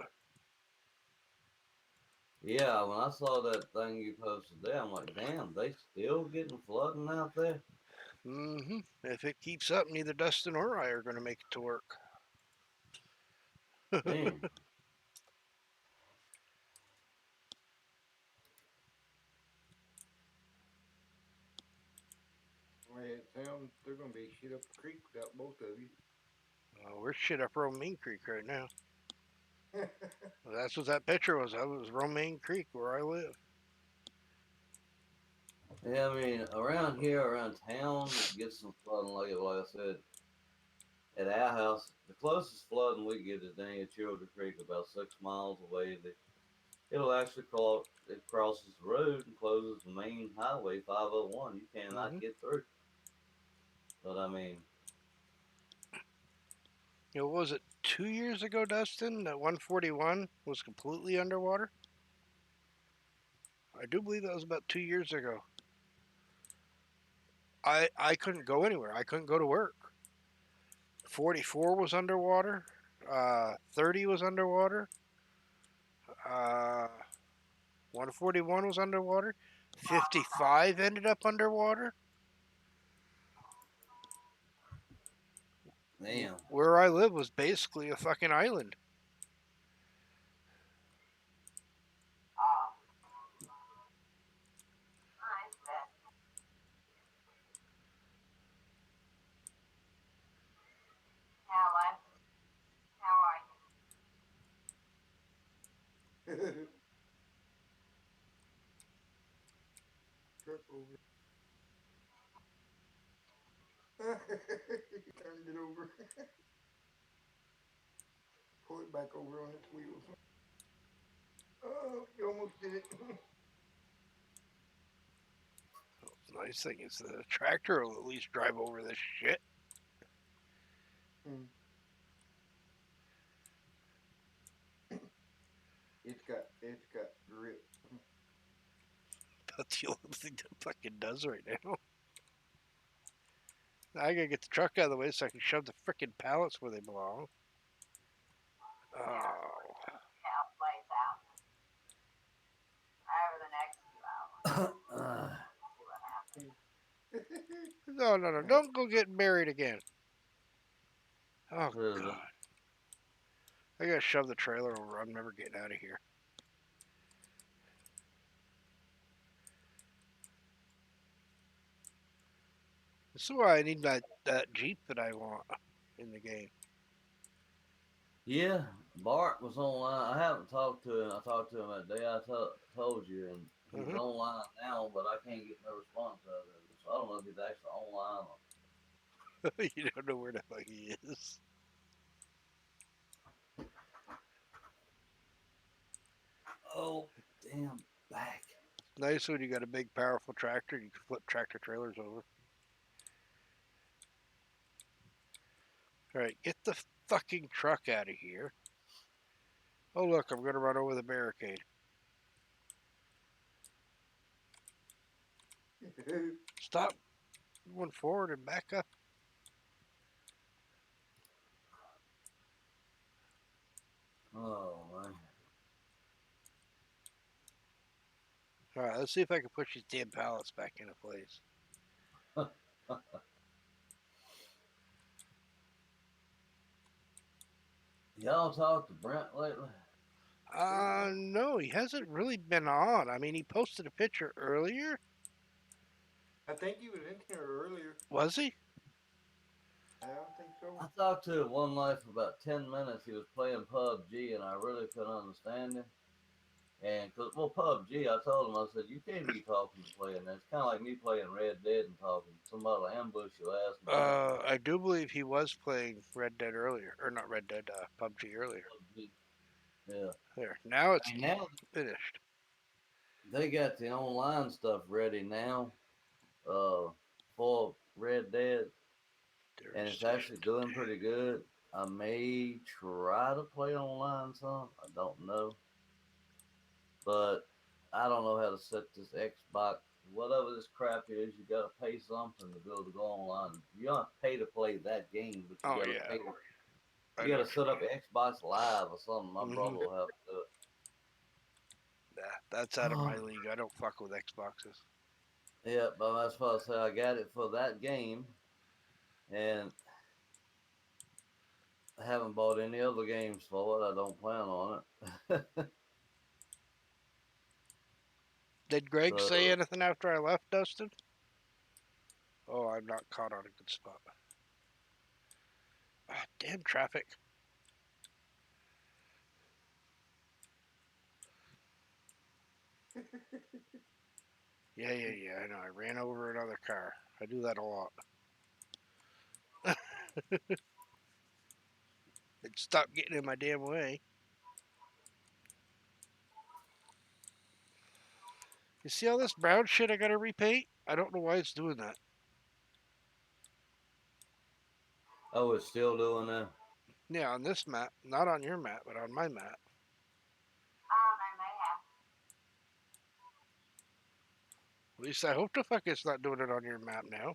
yeah. When I saw that thing you posted there, I'm like, damn, they still getting flooding out there. If it keeps up, neither Dustin or I are gonna make it to work. Damn. The way it sounds, they're gonna be shit up the creek without both of you. We're shit up Romaine Creek right now. That's what that picture was. That was Romaine Creek where I live. Yeah, I mean, around here, around town, it gets some flooding. Like I said, at our house, the closest flooding we get is down at Childer Creek, about 6 miles away. It'll actually crawl. It crosses the road and closes the main highway 501. You cannot hmm get through. But I mean, What was it 2 years ago, Dustin? That 141 was completely underwater. I do believe that was about 2 years ago. I couldn't go anywhere. I couldn't go to work. 44 was underwater. 30 was underwater. 141 was underwater. 55 ended up underwater. damn. Where I live was basically a fucking island. Truck over. He turned it over. Pull it back over on its wheels. Oh, you almost posted it. The nice thing is the tractor will at least drive over this shit. Mm. It's got grip. That's the only thing that fucking does right now. I gotta get the truck out of the way so I can shove the frickin' pallets where they belong. Oh. How it plays out over the next few hours. See what happens. No, no, no. Don't go get married again. Oh, What is it? God. I gotta shove the trailer over. I'm never getting out of here. This is why I need that Jeep that I want in the game. Yeah, Bart was online. I haven't talked to him. I talked to him that day told you, and he's Mhm. online now, but I can't get no response out of him. So I don't know if he's actually online. You don't know where the fuck he is. Oh, damn back. Nice when you got a big, powerful tractor. You can flip tractor trailers over. All right, get the fucking truck out of here. Oh, look, I'm gonna run over the barricade. Stop going forward and back up. Oh man. All right, let's see if I can push these damn pallets back into place. Y'all talked to Brent lately? No, he hasn't really been on. I mean, he posted a picture earlier. I think he was in here earlier. Was he? I don't think so. I talked to him one night for about 10 minutes. He was playing PUBG, and I really couldn't understand him. And, well, PUBG, I told him, I said, you can't be talking and playing that. It's kind of like me playing Red Dead and talking. Somebody will ambush your ass and answer I do believe he was playing Red Dead earlier, or not Red Dead, PUBG earlier. PUBG. Yeah. There, now it's And now finished. they got the online stuff ready now for Red Dead, and There's it's actually doing pretty good. I may try to play online some. I don't know. But I don't know how to set this Xbox. Whatever this crap is, you gotta pay something to be able to go online. You don't have to pay to play that game, but you Oh gotta yeah, pay. I You know. gotta set up Xbox Live or something. My Mm-hmm. brother will have to do it. Nah, that's out of my league. I don't fuck with Xboxes. Yeah, but that's why I say I got it for that game, and I haven't bought any other games for it. I don't plan on it. Did Greg say So anything after I left, Dustin? Oh, I'm not caught on a good spot. Ah, damn traffic. Yeah. I know. I ran over another car. I do that a lot. It stopped getting in my damn way. You see all this brown shit I gotta repaint? I don't know why it's doing that. oh, it's still doing that. Yeah, on this map. Not on your map, but on my map. Oh, they may have. At least I hope the fuck it's not doing it on your map now.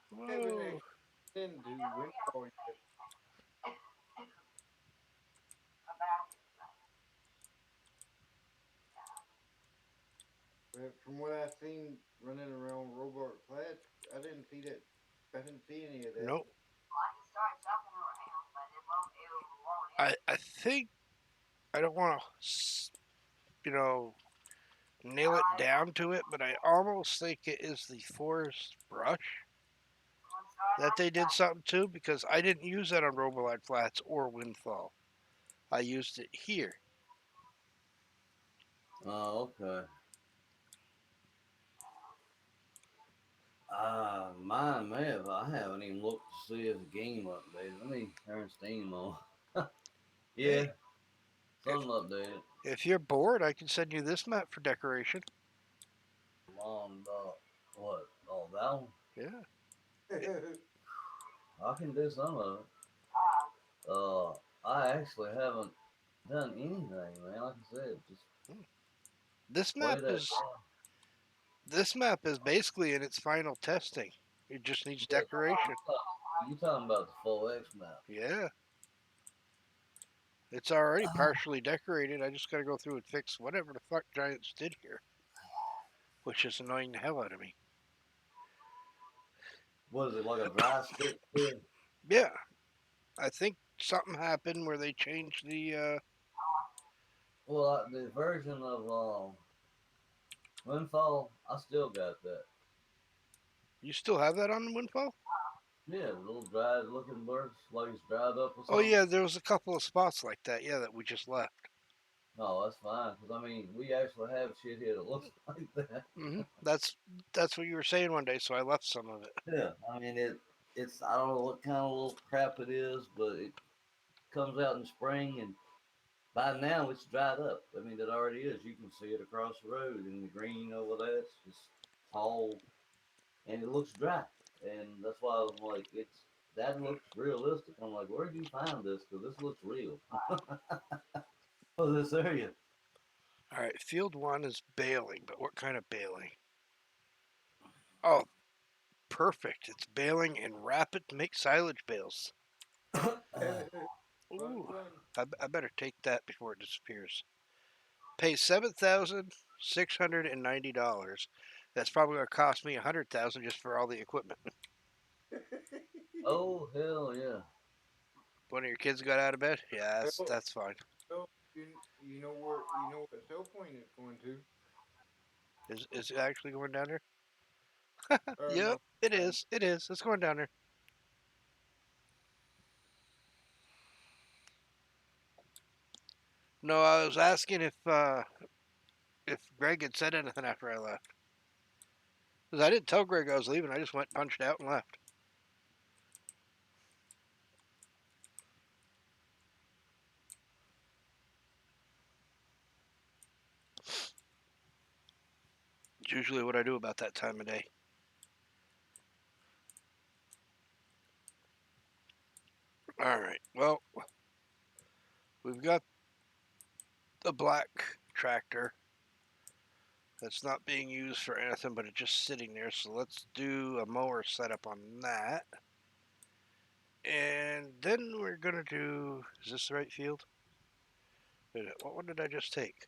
What is that? Haven't Whoa. actually been to Windfall yet. About it. But from what I've seen running around Robart Flats, I didn't see that. I didn't see any of that. Nope. Well, I can start jumping around, but it won't I think I don't want to, nail it Alright, down to it, but I almost think it is the forest brush we'll start that like they did that. something to because I didn't use that on Robolite Flats or Windfall. I used it here. Oh, okay. Mine may have. I haven't even looked to see if the game updated. Let me turn Steam on. Yeah, Hey, Something updated. If you're bored, I can send you this map for decoration. Long dog. What? Oh, that one? Yeah. I can do some of it. I actually haven't done anything, man. Like I said, just This play map that. is this map is basically in its final testing. It just needs Yeah, decoration. you talking about the full X map? Yeah. It's already partially decorated. I just gotta go through and fix whatever the fuck Giants did here, which is annoying the hell out of me. Was it like a dry stick thing? Yeah, I think something happened where they changed the. Well, the version of Windfall, I still got that. You still have that on the Windfall? Yeah, the little dried looking birds, like it's dried up or Oh something. yeah, there was a couple of spots like that. Yeah, that we just left. No, that's fine. Because, I mean, we actually have shit here that looks like that. That's what you were saying one day, so I left some of it. Yeah, I mean, it's, I don't know what kind of little crap it is, but it comes out in spring, and by now it's dried up. I mean, it already is. You can see it across the road, and the green over there, it's just tall, and it looks dry. And that's why I was like, that looks realistic. I'm like, where did you find this? Because this looks real. For this area. All right, field one is baling, but what kind of baling? Oh, perfect. It's baling and rapid to make silage bales. Fun, Ooh, fun. I better take that before it disappears. Pay $7,690. That's probably going to cost me $100,000 just for all the equipment. Oh, hell yeah. One of your kids got out of bed? Yeah, Well, that's fine. so you know where sell point is going to. Is it actually going down there? No, Yep, it um, is. It is. It's going down there. No, I was asking if Greg had said anything after I left. Because I didn't tell Greg I was leaving. I just went, punched out, and left. It's usually what I do about that time of day. All right. Well, we've got the black tractor that's not being used for anything, but it's just sitting there. So let's do a mower setup on that. And then we're going to do. Is this the right field? What one did I just take?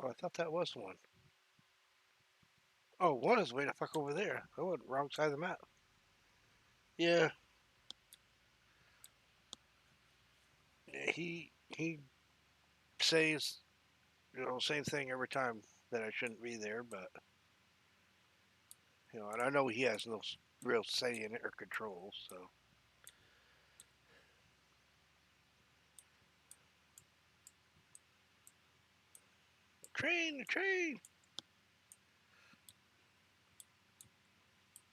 I thought that was one. Oh, one is way the fuck over there. I went wrong side of the map. Yeah, he says same thing every time that I shouldn't be there, but and I know he has no real say in it or control. So the train.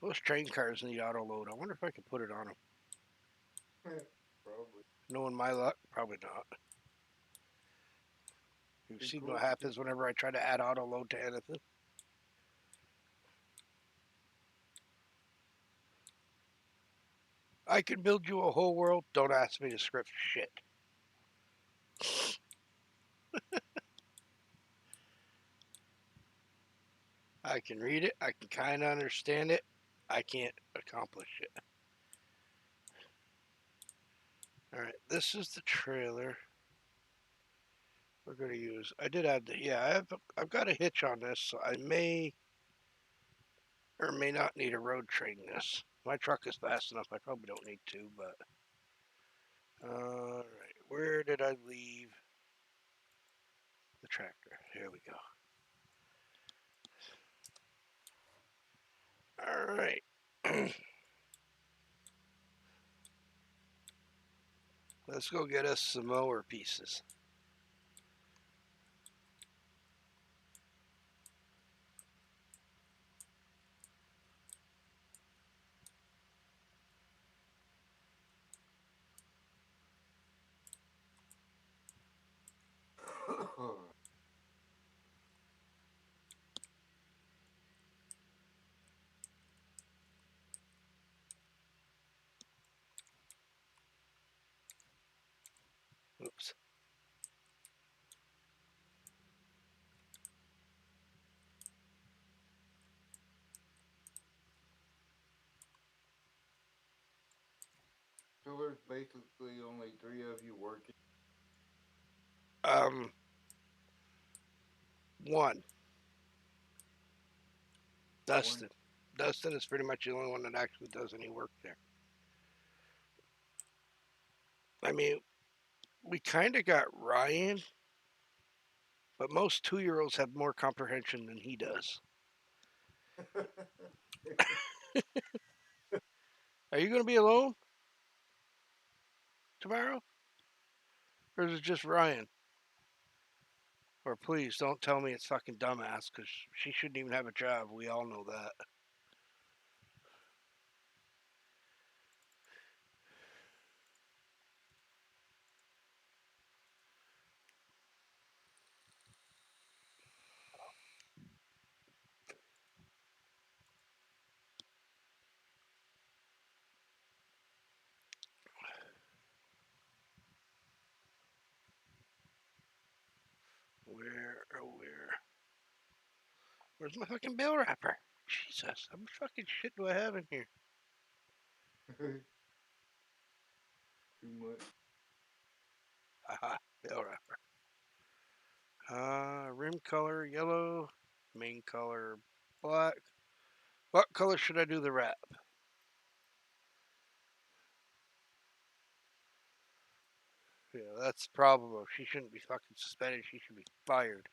Those train cars need auto load. I wonder if I can put it on them. probably. Knowing my luck, probably not. You've Be seen cool what if you happens whenever I try to add auto load to anything. I can build you a whole world. Don't ask me to script shit. I can read it. I can kind of understand it. I can't accomplish it. All right, this is the trailer we're going to use. I did add the I've got a hitch on this, so I may or may not need a road train this. My truck is fast enough. I probably don't need to, but all right. Where did I leave the tractor? Here we go. All right. Let's go get us some mower pieces. So there's basically only three of you working. Um, one, One. Dustin. Dustin is pretty much the only one that actually does any work there. I mean, we kind of got Ryan, but most 2-year-olds have more comprehension than he does. Are you going to be alone tomorrow? Or is it just Ryan? Or please don't tell me it's fucking dumbass, because she shouldn't even have a job. We all know that. Where, oh, where? Where's my fucking bill wrapper? Jesus, how much fucking shit do I have in here? Too much. Haha, bill wrapper. Rim color yellow, main color black. What color should I do the wrap? Yeah, that's the problem. She shouldn't be fucking suspended. She should be fired.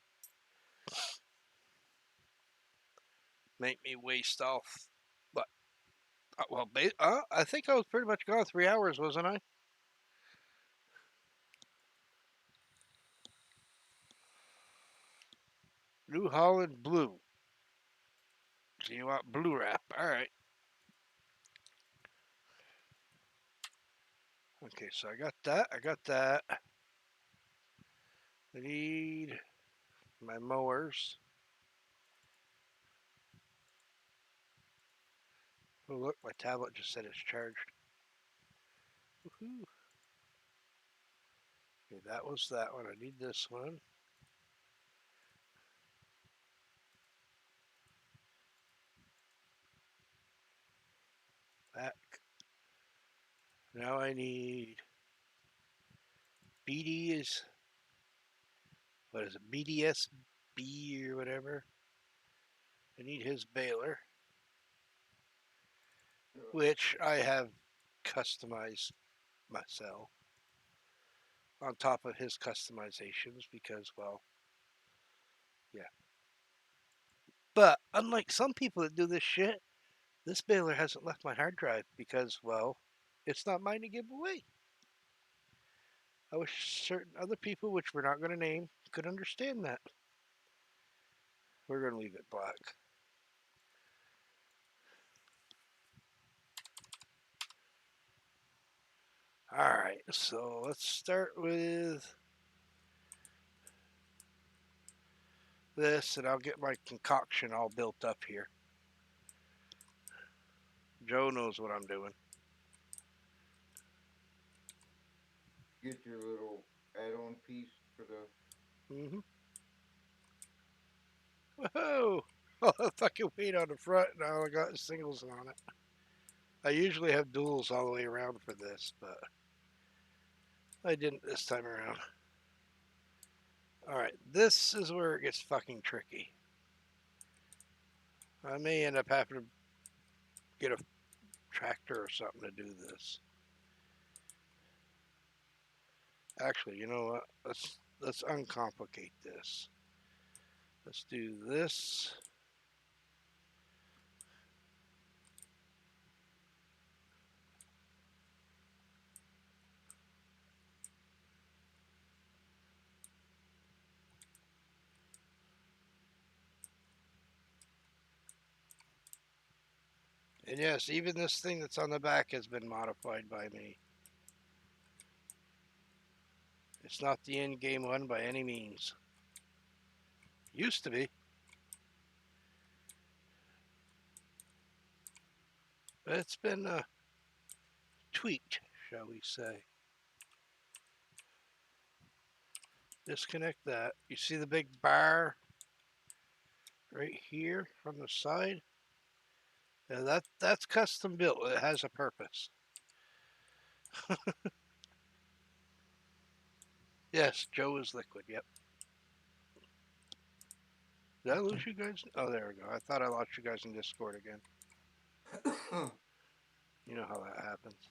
Make me waste off. What? Well, I think I was pretty much gone 3 hours, wasn't I? New Holland blue. So you want blue wrap? All right. Okay, so I got that. I got that. I need my mowers. Oh, look, my tablet just said it's charged. Woohoo. Okay, that was that one. I need this one. Back. Now I need BD is, what is it, BDSB or whatever. I need his baler, which I have customized myself on top of his customizations because, well, yeah. But unlike some people that do this shit, this baler hasn't left my hard drive because, well, it's not mine to give away. I wish certain other people, which we're not going to name, could understand that. We're going to leave it black. All right, so let's start with this, and I'll get my concoction all built up here. Joe knows what I'm doing. Get your little add-on piece for the. Mm-hmm. Whoa! All the fucking weight on the front, and all I got is singles on it. I usually have duals all the way around for this, but I didn't this time around. All right, this is where it gets fucking tricky. I may end up having to get a tractor or something to do this. Actually, you know what? Let's uncomplicate this. Let's do this. And yes, even this thing that's on the back has been modified by me. It's not the in-game one by any means. Used to be. But it's been tweaked, shall we say. Disconnect that. You see the big bar right here from the side? Yeah, that's custom built. It has a purpose. Yes, Joe is liquid. Yep. Did I lose you guys? Oh, there we go. I thought I lost you guys in Discord again. You know how that happens.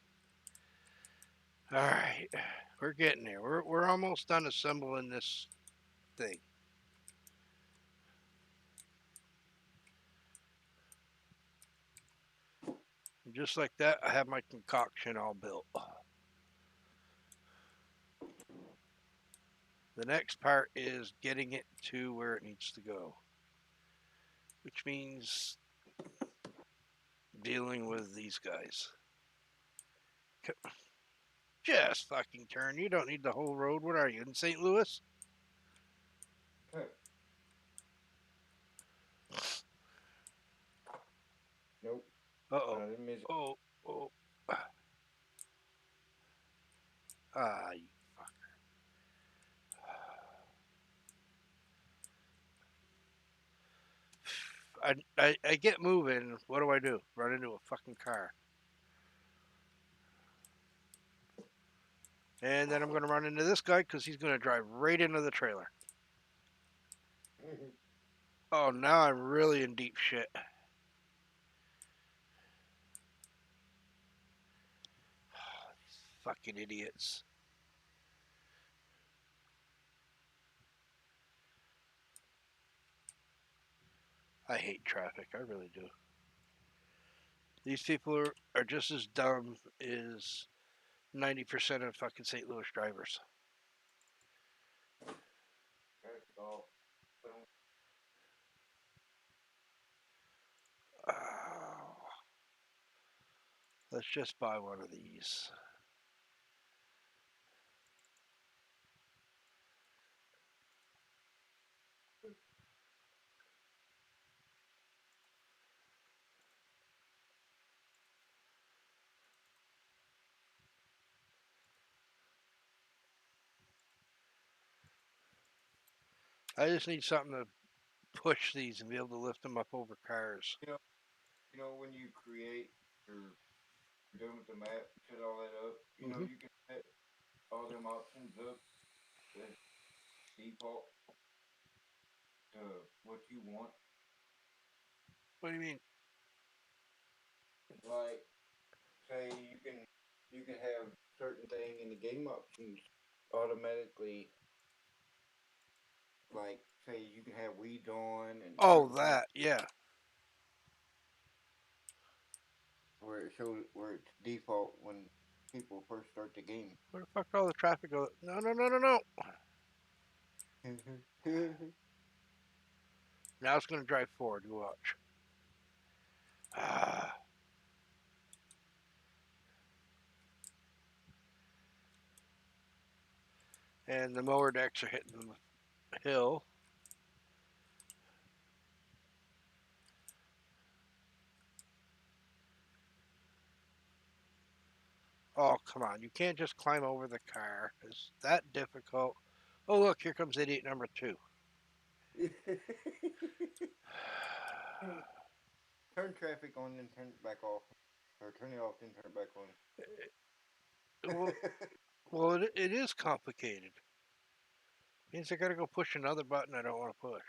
All right, we're getting there. We're almost done assembling this thing. And just like that, I have my concoction all built. The next part is getting it to where it needs to go, which means dealing with these guys. Just fucking turn. You don't need the whole road. What are you, in St. Louis? Nope. Uh-oh. Not in Michigan. Oh, oh. Ah, you fucker. I get moving. What do I do? Run into a fucking car. And then I'm going to run into this guy because he's going to drive right into the trailer. Oh, now I'm really in deep shit. These fucking idiots. I hate traffic. I really do. These people are just as dumb as 90% of fucking St. Louis drivers. Oh, let's just buy one of these. I just need something to push these and be able to lift them up over cars. You know when you create or you're done with the map, set all that up. Mhm. You can set all them options up as default to what you want. What do you mean? Like say you can have certain thing in the game options automatically. Like say you can have weeds on and Oh, certain things that, yeah. where it shows where it's default when people first start the game. Where the fuck all the traffic go? No, no, no, no, no. Now it's going to drive forward. You watch. Ah. And the mower decks are hitting the hill. Oh, come on. You can't just climb over the car. It's that difficult. Oh, look, here comes idiot number two. Turn traffic on and turn it back off, or turn it off and turn it back well, on. well it is complicated. Means I gotta go push another button I don't want to push.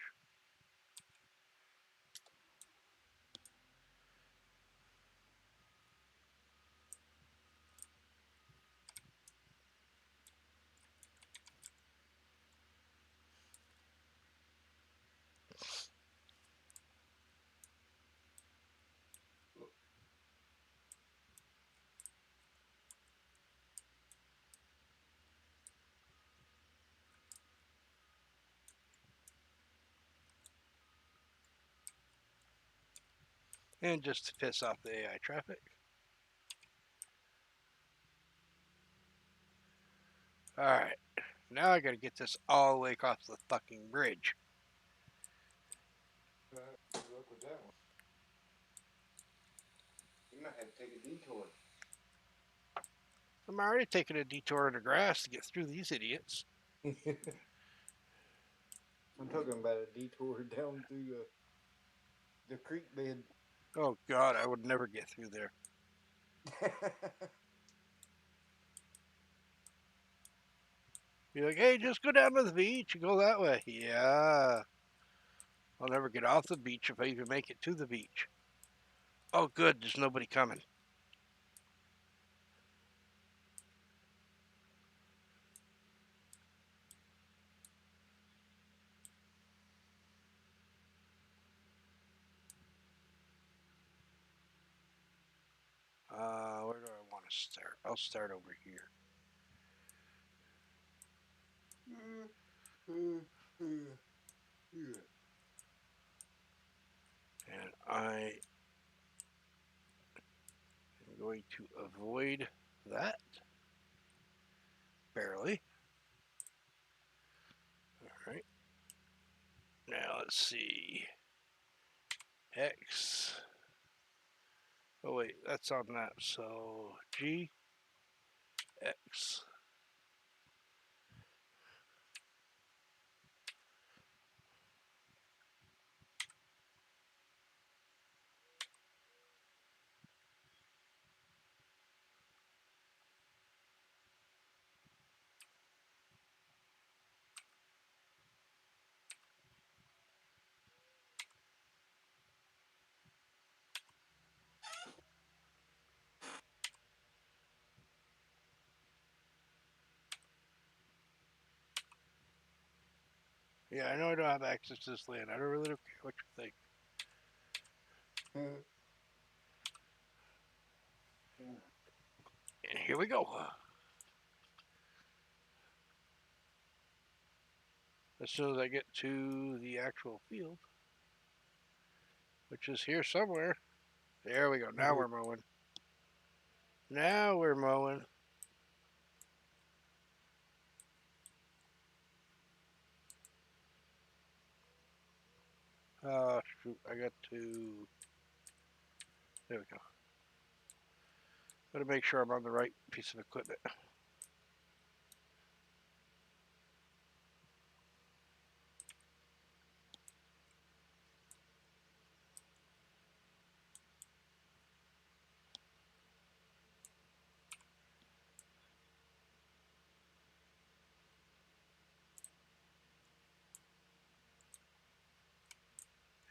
And just to piss off the AI traffic. Alright, now I gotta get this all the way across the fucking bridge. Good luck with that one. You might have to take a detour. I'm already taking a detour in the grass to get through these idiots. I'm talking about a detour down through the creek bed. Oh god, I would never get through there. You're like, hey, just go down to the beach and go that way. Yeah. I'll never get off the beach if I even make it to the beach. Oh, good. There's nobody coming. Where do I want to start? I'll start over here. And I am going to avoid that. Barely. All right. Now let's see. X. Oh, wait. That's on that. So G, X. Yeah, I know I don't have access to this land. I don't really care what you think. And here we go. As soon as I get to the actual field, which is here somewhere. There we go. Now we're mowing. Now we're mowing. Oh, shoot. I got to. There we go. Got to make sure I'm on the right piece of equipment.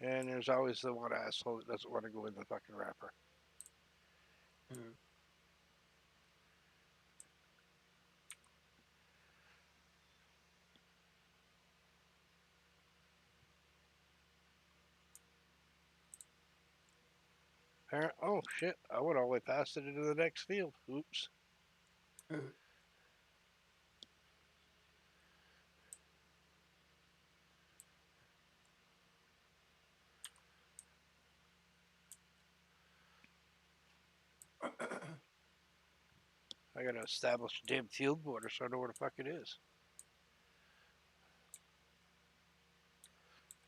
And there's always the one asshole that doesn't want to go in the fucking wrapper. Oh, shit. I went all the way past it into the next field. Oops. I got to establish a damn field border so I know where the fuck it is.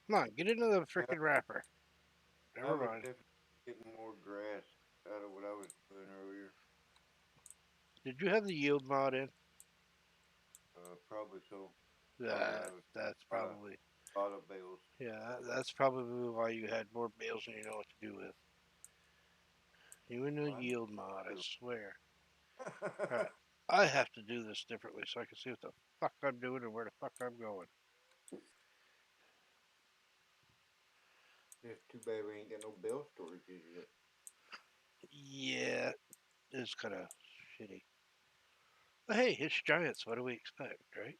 Come on, get into the freaking wrapper. I Never was mind. definitely getting more grass out of what I was doing earlier. Did you have the yield mod in? Probably so. That's A lot of, probably. lot of bales. Yeah, that's probably why you had more bales than you know what to do with. You in the What? yield mod, I swear. Alright, I have to do this differently so I can see what the fuck I'm doing and where the fuck I'm going. It's too bad we ain't got no bale storages yet. Yeah, it's kind of shitty. But hey, it's Giants. What do we expect, right?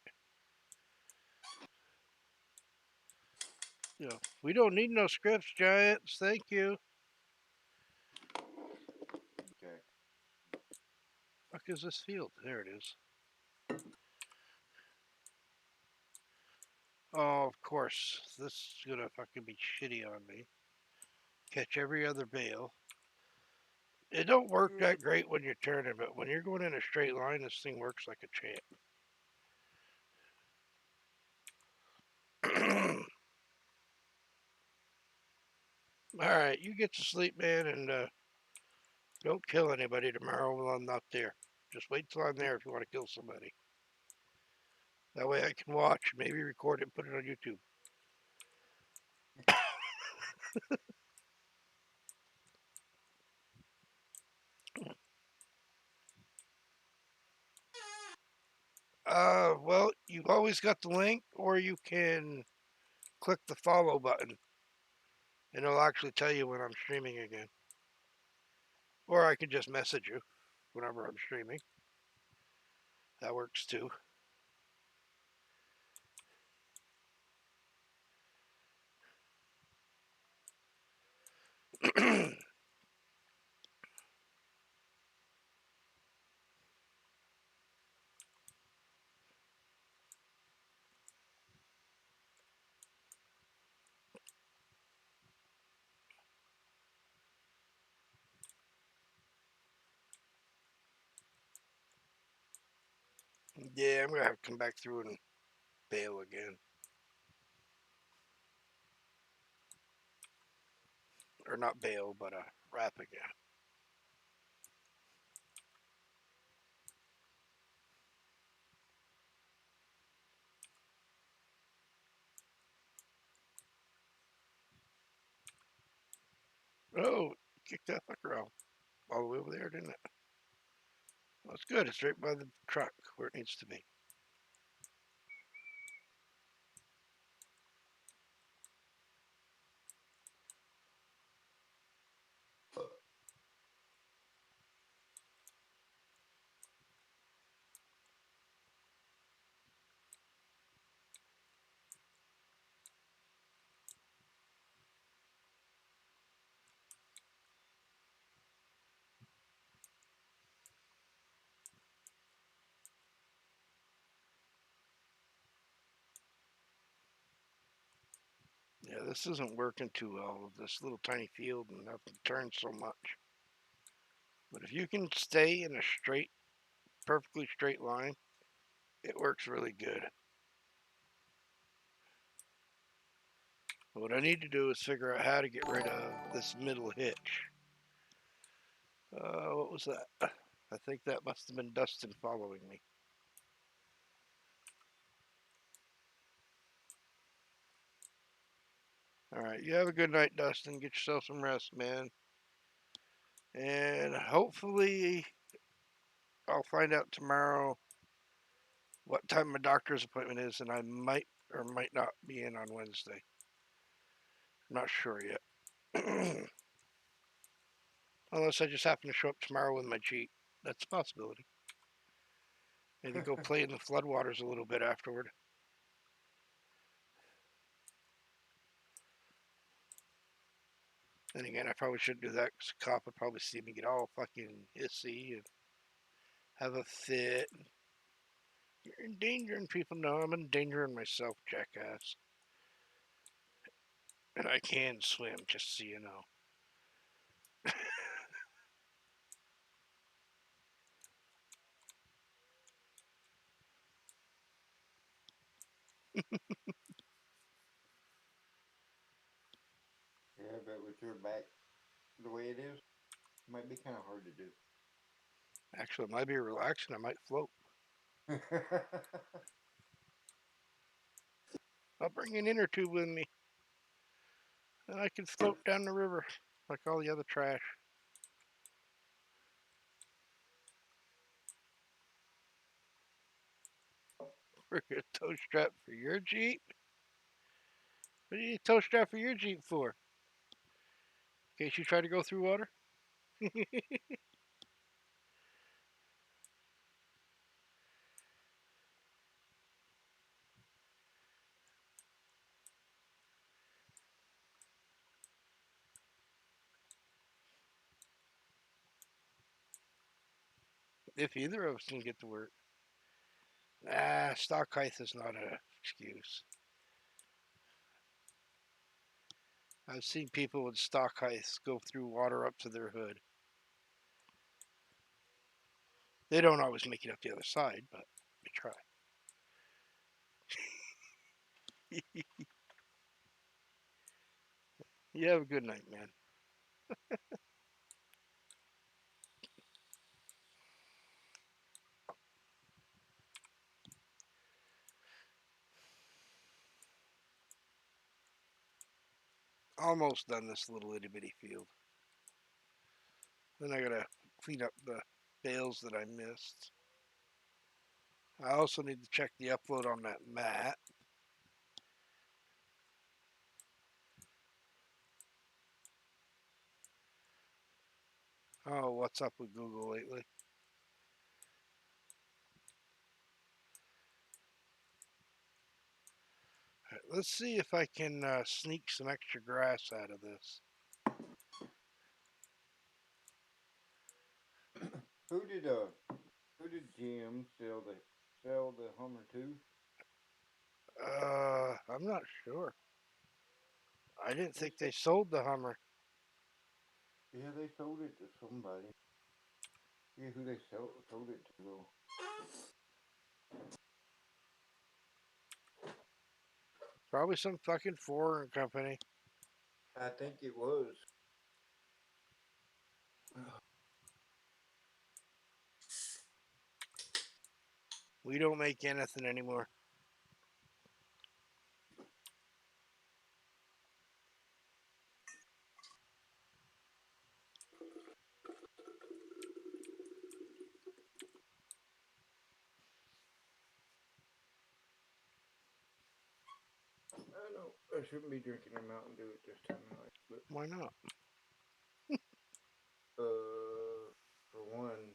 You know, we don't need no scripts, Giants. Thank you. Okay. Fuck is this field? There it is. Oh, of course. This is gonna fucking be shitty on me. Catch every other bale. It don't work that great when you're turning, but when you're going in a straight line, this thing works like a champ. All right, you get to sleep, man, and don't kill anybody tomorrow while I'm not there. Just wait till I'm there if you want to kill somebody. That way I can watch, maybe record it and put it on YouTube. Well, you you've always got the link, or you can click the follow button, and it'll actually tell you when I'm streaming again. Or I can just message you whenever I'm streaming. That works too. Yeah, I'm gonna have to come back through and bail again. Or not bail, but wrap again. Oh, kicked that fucker out all the way over there, didn't it? Well, it's good. It's right by the truck where it needs to be. Yeah, this isn't working too well. This little tiny field and having to turn so much. But if you can stay in a straight, perfectly straight line, it works really good. What I need to do is figure out how to get rid of this middle hitch. What was that? I think that must have been Dustin following me. All right, you have a good night, Dustin. Get yourself some rest, man. And hopefully, I'll find out tomorrow what time my doctor's appointment is, and I might or might not be in on Wednesday. I'm not sure yet. Unless I just happen to show up tomorrow with my Jeep. That's a possibility. Maybe go play in the floodwaters a little bit afterward. Then again, I probably shouldn't do that because the cop would probably see me get all fucking hissy and have a fit. You're endangering people. No, I'm endangering myself, jackass. And I can swim, just so you know. Yeah, but with your back the way it is, it might be kind of hard to do. Actually, it might be relaxing. I might float. I'll bring an inner tube with me. And I can float down the river like all the other trash. For a tow strap for your Jeep? What do you need a tow strap for your Jeep for? In case you try to go through water? If either of us can get to work. Stock height is not an excuse. I've seen people with stock heights go through water up to their hood. They don't always make it up the other side, but they try. You have a good night, man. Almost done this little itty bitty field. Then I gotta clean up the bales that I missed. I also need to check the upload on that mat. Oh, what's up with Google lately? All right, let's see if I can sneak some extra grass out of this. Who did GM sell the Hummer to? I'm not sure. I didn't think they sold the Hummer. Yeah, they sold it to somebody. Yeah, who they sold it to though? Probably some fucking foreign company. I think it was. We don't make anything anymore. I know I shouldn't be drinking a Mountain Dew at this time of night, but Why not? for one,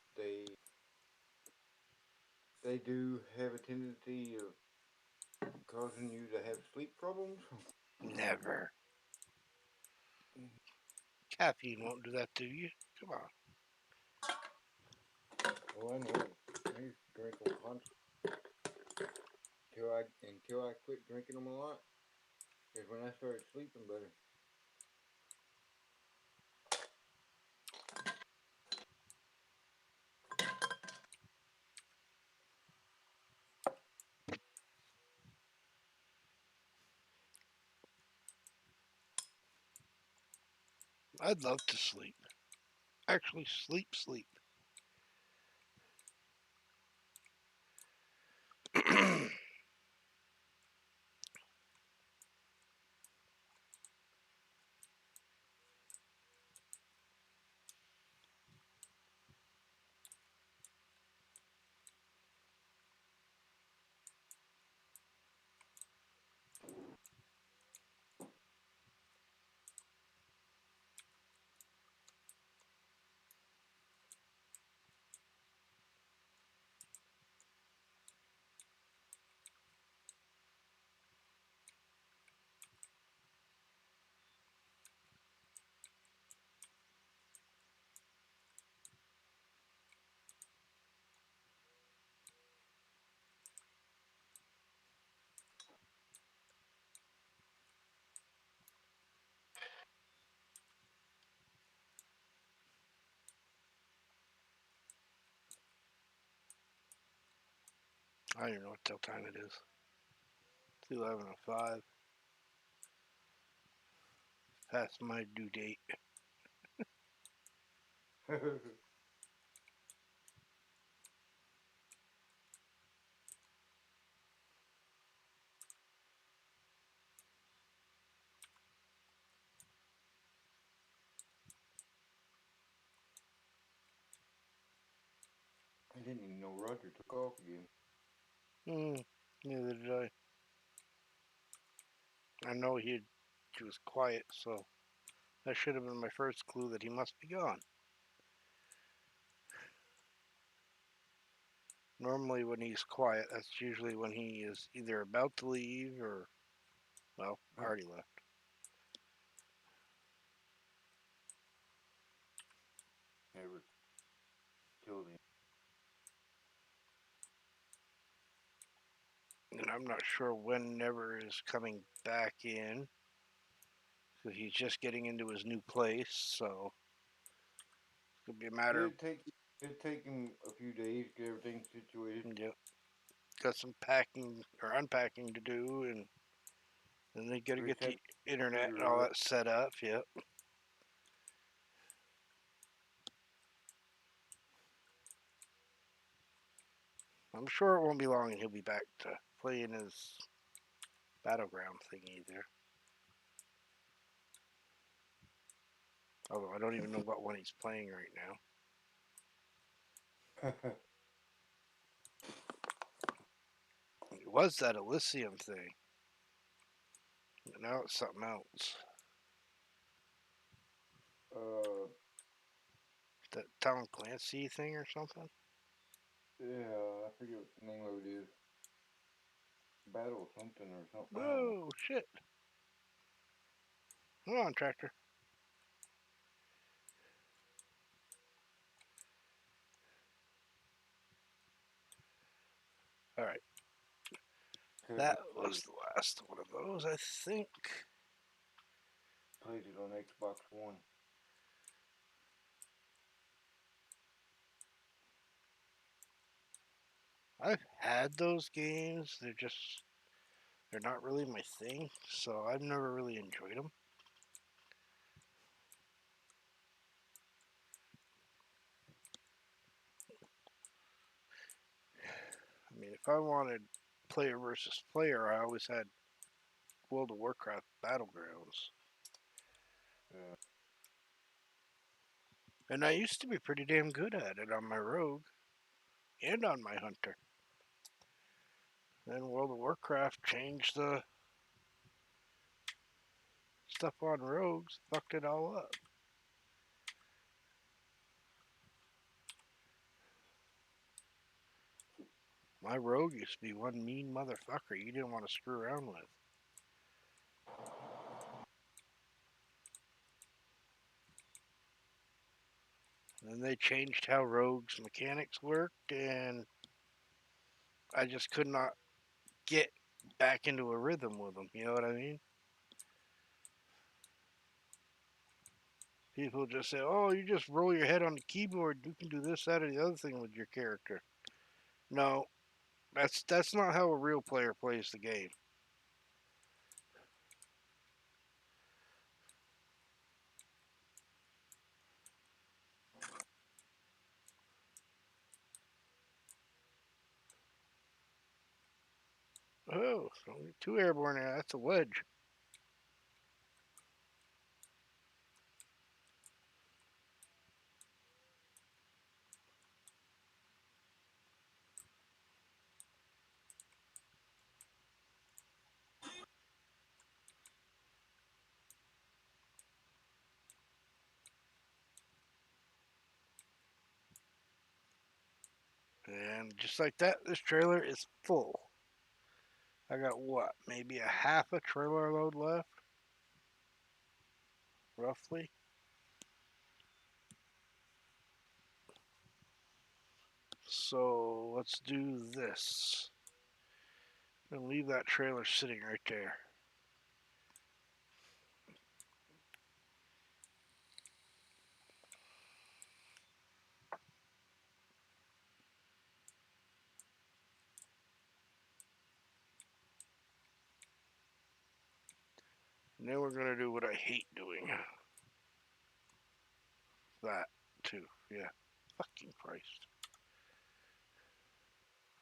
they do have a tendency of causing you to have sleep problems. Never. Caffeine won't do that to you. Come on. Well, I know. I used to drink them constantly until I quit drinking them a lot. Is when I started sleeping better. I'd love to sleep. Actually, sleep. I don't even know what time it is. It's 11:05. Past my due date. I didn't even know Roger took off again. Neither did I. I know he was quiet, so that should have been my first clue that he must be gone. Normally, when he's quiet, that's usually when he is either about to leave or, well, already left. Never killed him. And I'm not sure when Never is coming back in. Because he's just getting into his new place, so it could be a matter of, It'd take him a few days to get everything situated. yep, got some packing or unpacking to do, and then they got to get Reset the internet and all computer up. that set up, yep. I'm sure it won't be long and he'll be back to playing his battleground thing either. Although I don't even know what one he's playing right now. was that Elysium thing. Now it's something else. Uh, That Tom Clancy thing or something? yeah, I forget what the name of it is. Battle something or something. I don't know. Oh, shit. Come on, tractor. All right. That was the last one of those, I think. Played it on Xbox One. I've had those games. They're not really my thing, so I've never really enjoyed them. I mean, if I wanted player versus player, I always had World of Warcraft Battlegrounds. Yeah. And I used to be pretty damn good at it on my rogue and on my hunter. Then World of Warcraft changed the stuff on rogues, fucked it all up. My rogue used to be one mean motherfucker you didn't want to screw around with. And then they changed how rogues mechanics worked, and I just could not get back into a rhythm with them. You know what I mean? People just say, "Oh, you just roll your head on the keyboard. You can do this, that, or the other thing with your character." No, that's not how a real player plays the game. Oh, only two airborne there. That's a wedge. And just like that, this trailer is full. I got what? Maybe a half a trailer load left? Roughly. So let's do this. I'm gonna leave that trailer sitting right there. And then we're gonna do what I hate doing. That too. Yeah. Fucking Christ.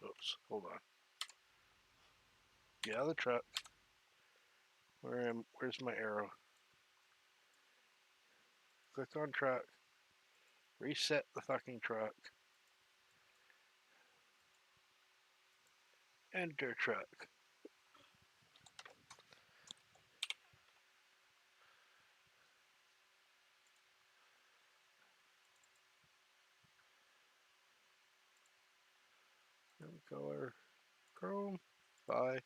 Oops. Hold on. Get out of the truck. Where's my arrow? Click on truck. Reset the fucking truck. Enter truck. Color. Chrome. Bye.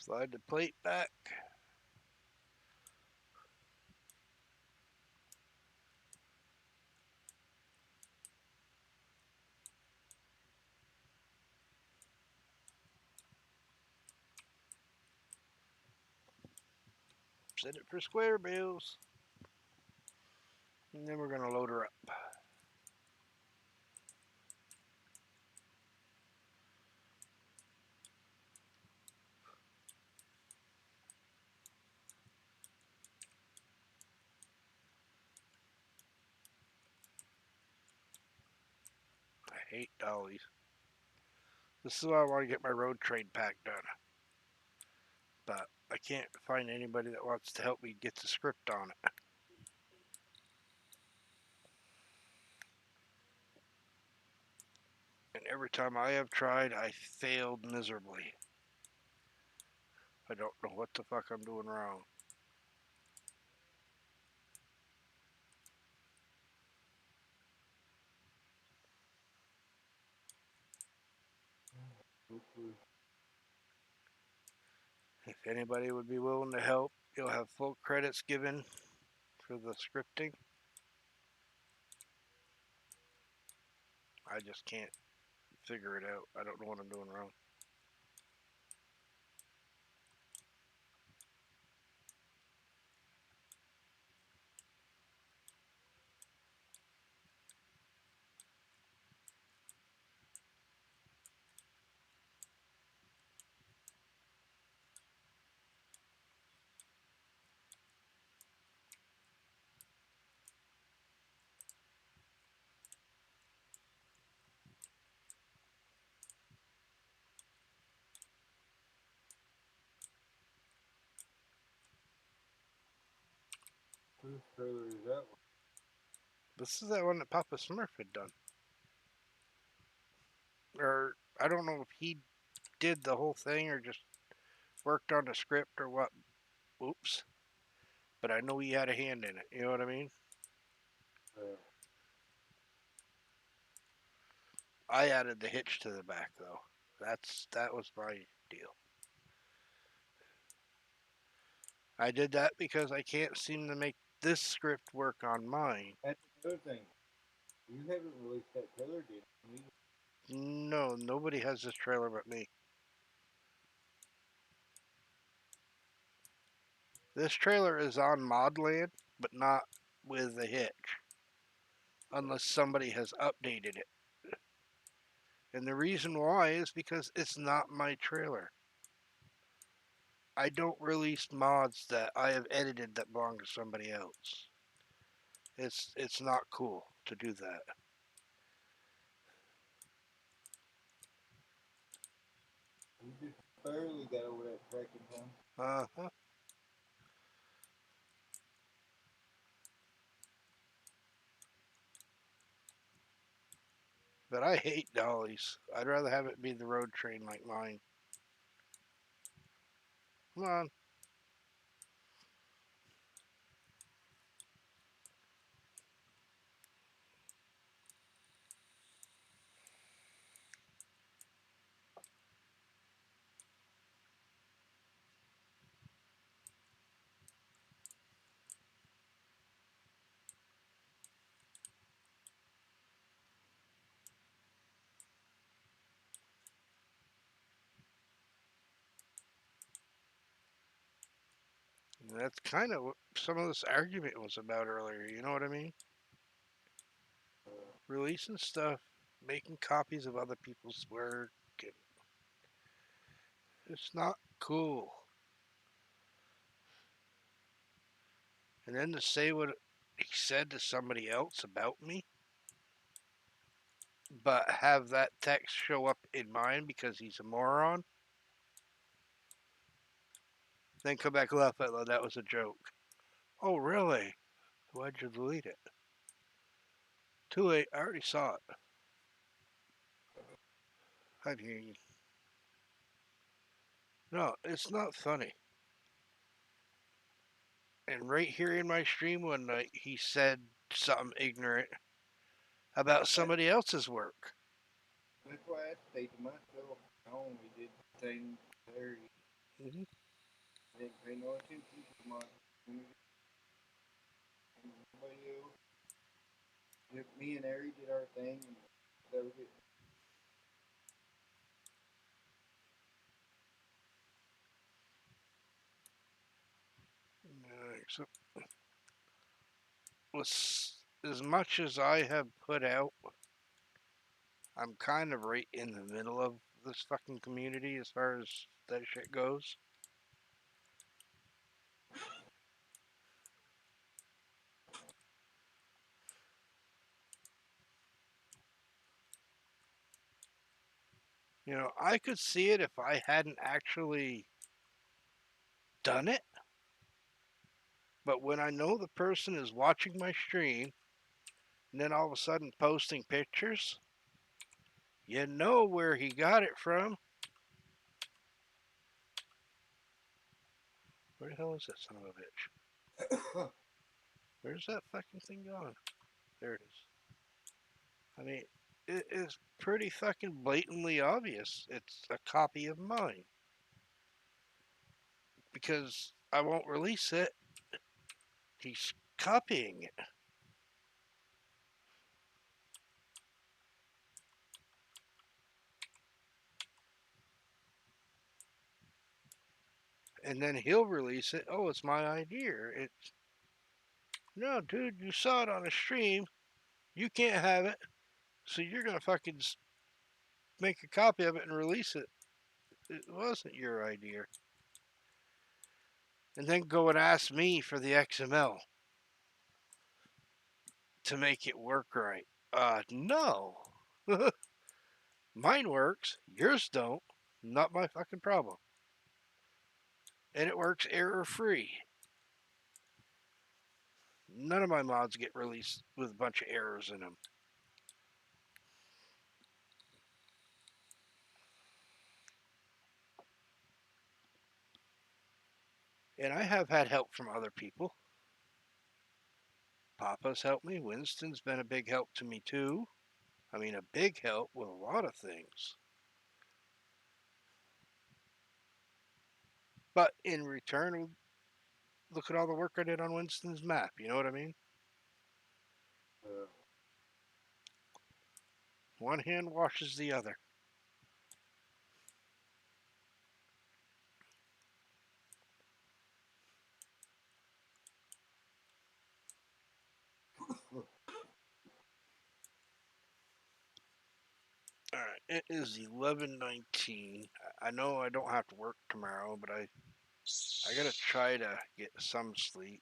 Slide the plate back. Set it for square bills. And then we're going to load her up. I hate dollies. This is why I want to get my road trade pack done. But I can't find anybody that wants to help me get the script on it. And every time I have tried, I failed miserably. I don't know what the fuck I'm doing wrong. If anybody would be willing to help, you'll have full credits given for the scripting. I just can't figure it out. I don't know what I'm doing wrong. Whose trailer is that one? This is that one that Papa Smurf had done. Or I don't know if he did the whole thing or just worked on the script or what. Oops. But I know he had a hand in it. You know what I mean? I added the hitch to the back though. That was my deal. I did that because I can't seem to make this script work on mine. That's the other thing. You haven't released that trailer, did you? No, nobody has this trailer but me. This trailer is on Modland, but not with a hitch. Unless somebody has updated it. And the reason why is because it's not my trailer. I don't release mods that I have edited that belong to somebody else. It's not cool to do that. You just barely got over that tracking time. Uh-huh. But I hate dollies. I'd rather have it be the road train like mine. Come on. And that's kind of what some of this argument was about earlier. You know what I mean? Releasing stuff, making copies of other people's work. It's not cool. And then to say what he said to somebody else about me, but have that text show up in mine because he's a moron, then come back and laugh out loud. That was a joke. Oh, really? Why'd you delete it? Too late. I already saw it. I hear you. No, it's not funny. And right here in my stream one night, he said something ignorant about somebody else's work. That's why I stayed to myself. I only did things there. Mm-hmm. didn't pay no attention to my and nobody else. Just me and Ari did our thing, and that was it. So, with as much as I have put out, I'm kind of right in the middle of this fucking community as far as that shit goes. I could see it if I hadn't actually done it. But when I know the person is watching my stream and then all of a sudden posting pictures, you know where he got it from. Where the hell is that son of a bitch? Where's that fucking thing gone? There it is. I mean, it is pretty fucking blatantly obvious. It's a copy of mine. Because I won't release it. He's copying it. And then he'll release it. Oh, it's my idea. It's no, dude. You saw it on a stream. You can't have it. So you're gonna fucking make a copy of it and release it. It wasn't your idea. And then go and ask me for the XML to make it work right. No. Mine works. Yours don't. Not my fucking problem. And it works error free. None of my mods get released with a bunch of errors in them. And I have had help from other people. Papa's helped me. Winston's been a big help to me too. I mean, a big help with a lot of things. But in return, look at all the work I did on Winston's map. You know what I mean? Uh, One hand washes the other. All right, it is 11:19. I know I don't have to work tomorrow, but I gotta try to get some sleep.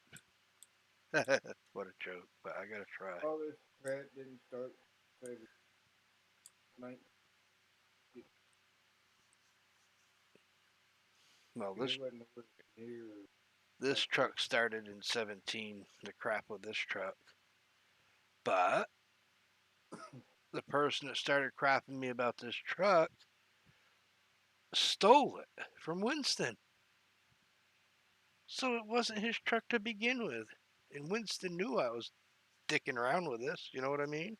What a joke! But I gotta try. all this crap didn't start February 19th. Well, It wasn't nowhere near this like this. truck started in 17. The crap with this truck, but the person that started crapping me about this truck stole it from Winston. So it wasn't his truck to begin with. And Winston knew I was dicking around with this, you know what I mean?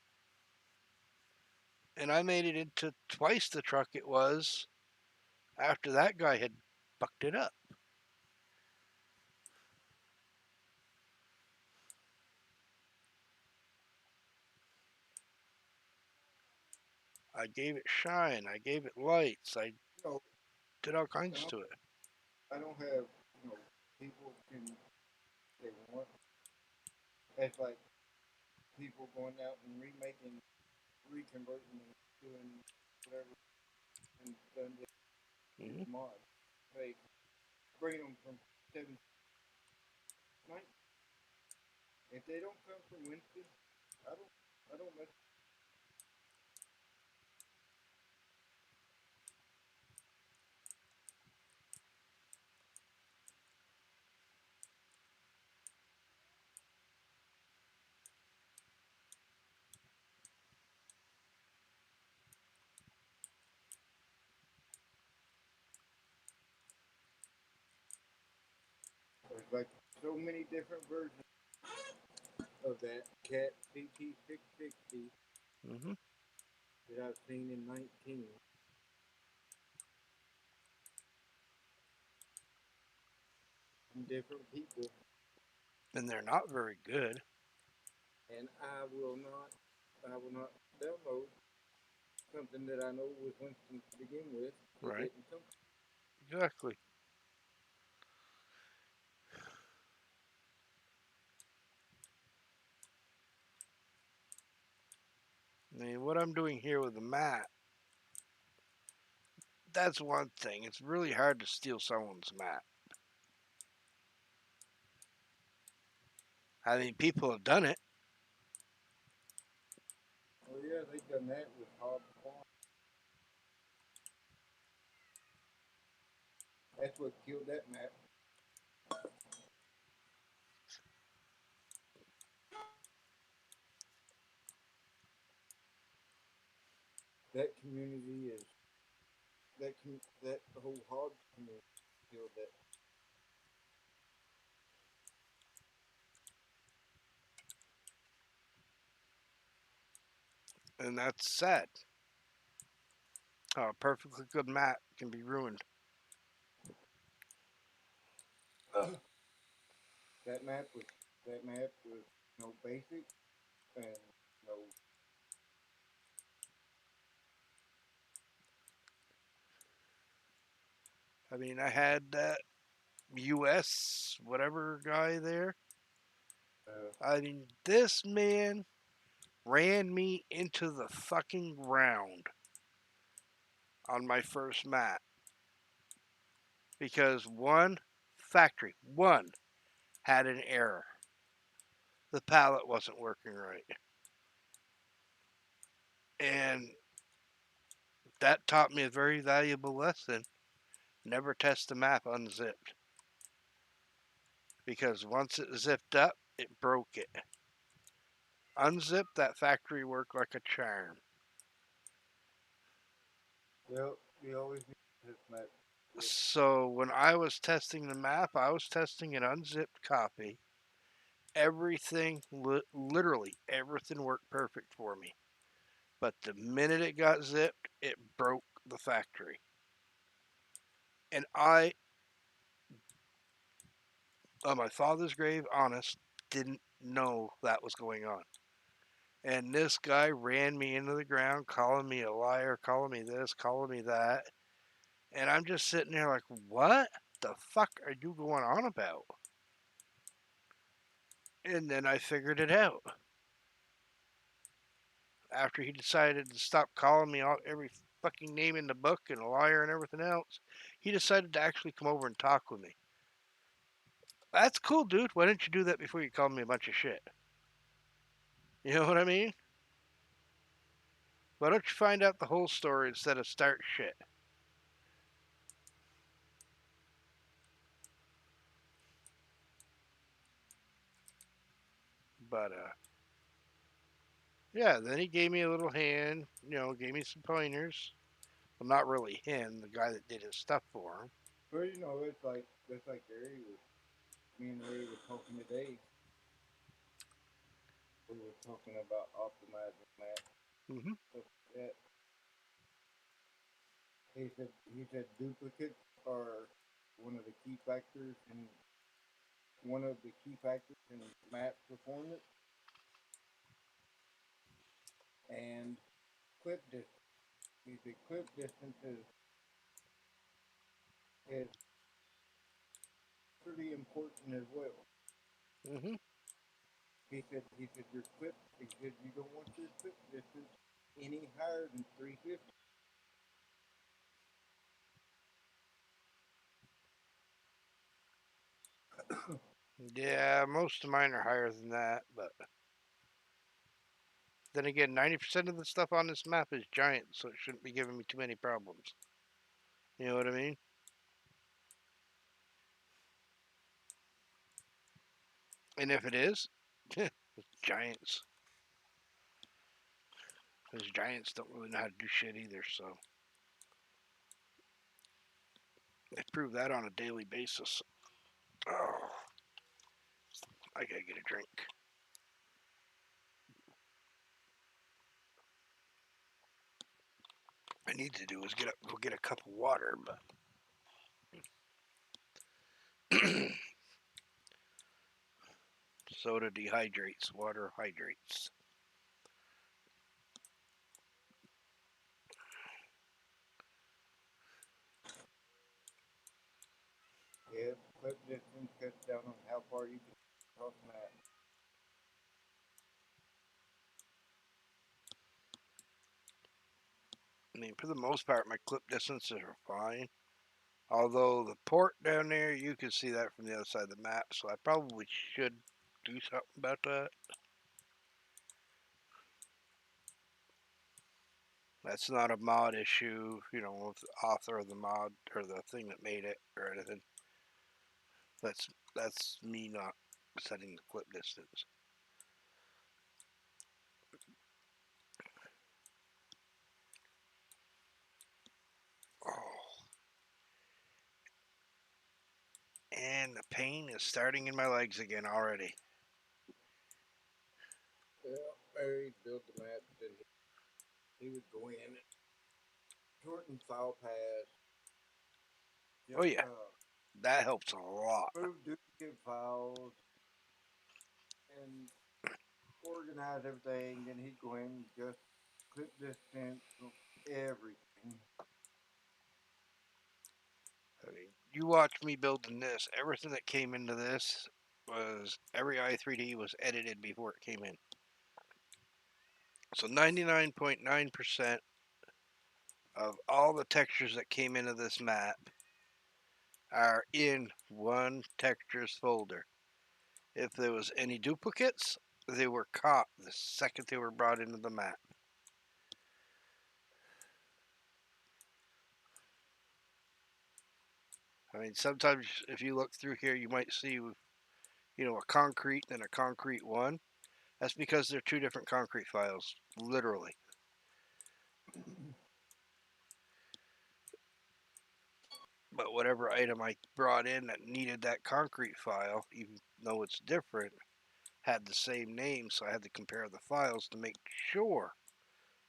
And I made it into twice the truck it was after that guy had fucked it up. I gave it shine, I gave it lights, I You know, did all I kinds don't, to it. I don't have, people can, they want, it's like people going out and remaking, reconverting, and doing whatever, and done this Hmm. mod. They bring them from 7 night. If they don't come from Winston, I don't mess. There's like so many different versions of that cat CT660 Hmm. that I've seen in 19. different people, And they're not very good. and I will not download something that I know was Winston to begin with. It Right. didn't come. Exactly. I mean, what I'm doing here with the mat, that's one thing. It's really hard to steal someone's mat. I mean, people have done it. Oh yeah, they done that with Hob Farm. That's what killed that map. That community is that whole Hob community killed that. And that's sad. How a perfectly good mat can be ruined. That map was basic and no. I mean, I had that U.S. whatever guy there. I mean, this man ran me into the fucking ground on my first mat because one had an error. The pallet wasn't working right. And that taught me a very valuable lesson. Never test the map unzipped. Because once it zipped up, it broke it. Unzipped, that factory worked like a charm. Yep, you always need this map. So when I was testing the map, I was testing an unzipped copy. Everything, literally everything worked perfect for me. But the minute it got zipped, it broke the factory. And I, on my father's grave, honest, didn't know that was going on. And this guy ran me into the ground, calling me a liar, calling me this, calling me that. And I'm just sitting there like, what the fuck are you going on about? And then I figured it out. After he decided to stop calling me out every fucking name in the book and a liar and everything else, he decided to actually come over and talk with me. That's cool, dude. Why didn't you do that before you called me a bunch of shit? You know what I mean? Why don't you find out the whole story instead of start shit? But yeah, then he gave me a little hand, gave me some pointers. Well, not really him, the guy that did his stuff for him. But it's like Gary was. Me and Ray were talking today. We were talking about optimizing that Mm-hmm. stuff like that. He said duplicates are one of the key factors in map performance and clip distance. He said clip distance is pretty important as well. Mm-hmm. He said your clip. He said you don't want your clip distance any higher than 350. Yeah, most of mine are higher than that, but then again, 90% of the stuff on this map is giant, so it shouldn't be giving me too many problems. You know what I mean? And if it is, giants. Because giants don't really know how to do shit either, so they prove that on a daily basis. Oh, I gotta get a drink. I need to do is go get a cup of water, but Soda dehydrates, water hydrates. Yeah, clip distance cuts down on how far you can cross the map. I mean, for the most part, my clip distances are fine. Although the port down there, you can see that from the other side of the map, so I probably should do something about that. That's not a mod issue, with the author of the mod or the thing that made it or anything. That's me not setting the clip distance. Oh, and the pain is starting in my legs again already. Yeah, Barry built the map that he would go in and shorten file paths. Oh yeah, that helps a lot. Move duplicate files and organize everything. Then he'd go in and just clip distance from everything. I mean, you watch me building this. Everything that came into this was every i3D was edited before it came in. So 99.9% of all the textures that came into this map are in one textures folder. If there was any duplicates, they were caught the second they were brought into the map. I mean, sometimes if you look through here, you might see, a concrete and a concrete one. That's because they're two different concrete files, literally. But whatever item I brought in that needed that concrete file, even though it's different, had the same name, so I had to compare the files to make sure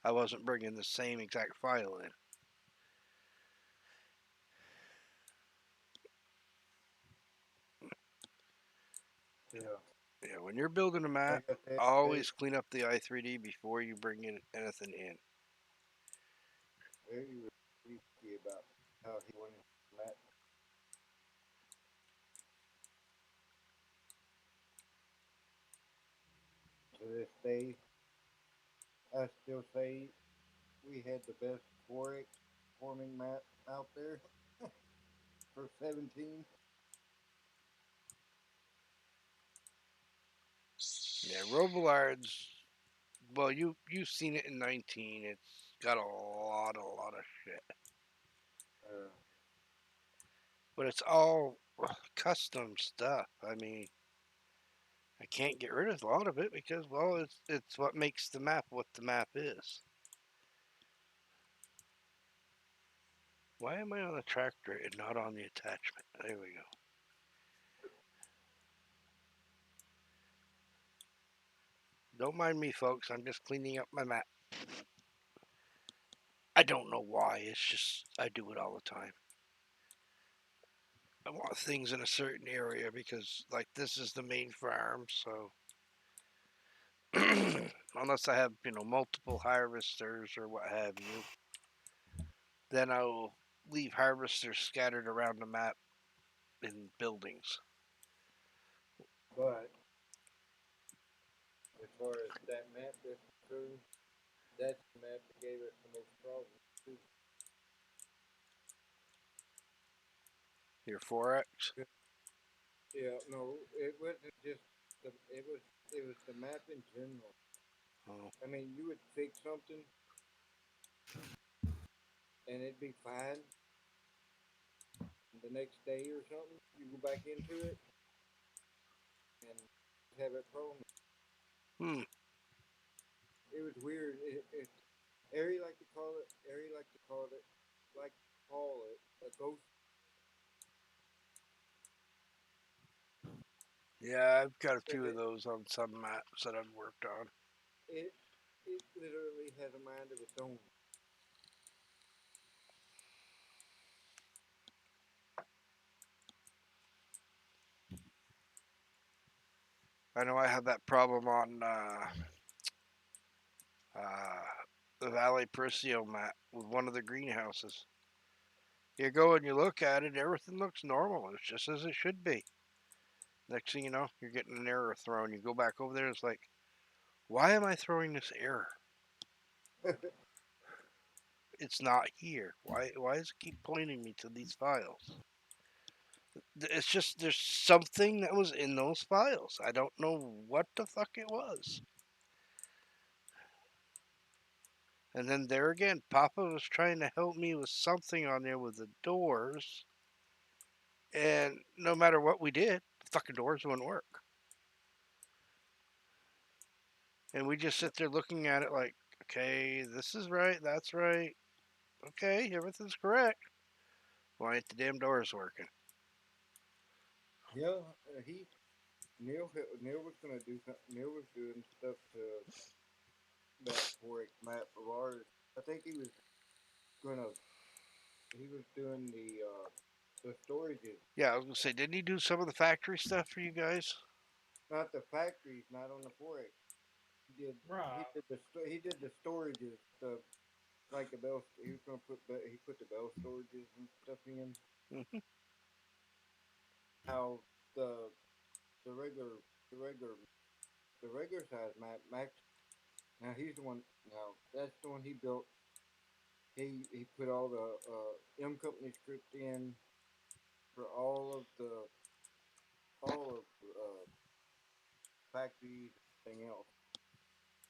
I wasn't bringing the same exact file in. Yeah. Yeah, when you're building a map, Like I said, always clean up the i3D before you bring in anything in. Barry was freaky about how he wanted the map. To this day, I still say we had the best 4X forming map out there for 17. Yeah, Robillard's, well, you've seen it in 19. It's got a lot of shit, Uh, but it's all custom stuff. I mean, I can't get rid of a lot of it because, well, it's what makes the map what the map is. Why am I on the tractor and not on the attachment? There we go. Don't mind me, folks. I'm just cleaning up my map. I don't know why. It's just I do it all the time. I want things in a certain area because, like, this is the main farm, so unless I have, multiple harvesters or what have you, then I'll leave harvesters scattered around the map in buildings. but as far as that map is concerned, that's the map that gave us the most problems too. Your 4X? Yeah, no, it wasn't just it was the map in general. Oh. I mean, you would fix something and it'd be fine. The next day or something, you go back into it and have a problem. Hmm. It was weird. Ari like to call it. A ghost. Yeah, I've got a Cause few of those on some maps that I've worked on. it it literally has a mind of its own. I know I had that problem on uh, the Valley Pericio map with one of the greenhouses. You go and you look at it, everything looks normal. It's just as it should be. Next thing you know, you're getting an error thrown. You go back over there, it's like, why am I throwing this error? It's not here. Why does it keep pointing me to these files? It's just there's something that was in those files. I don't know what the fuck it was. And then there again, Papa was trying to help me with something on there with the doors. And no matter what we did, the fucking doors wouldn't work. And we just sit there looking at it like, okay, this is right, that's right. Okay, everything's correct. Why ain't the damn doors working? Yeah, he Neil was gonna do something. Neil was doing stuff to that Forex map of ours. I think gonna he was doing the storages, Yeah, I was gonna say, didn't he do some of the factory stuff for you guys? not the factories, not on the Forex. He did Right. he did the storages, the like the bell. He was gonna he put the bell storages and stuff in. Hmm. How the the regular the regular the regular size map Max. Now he's the one. Now that's the one he built. He put all the M company script in for all of the factories and everything else,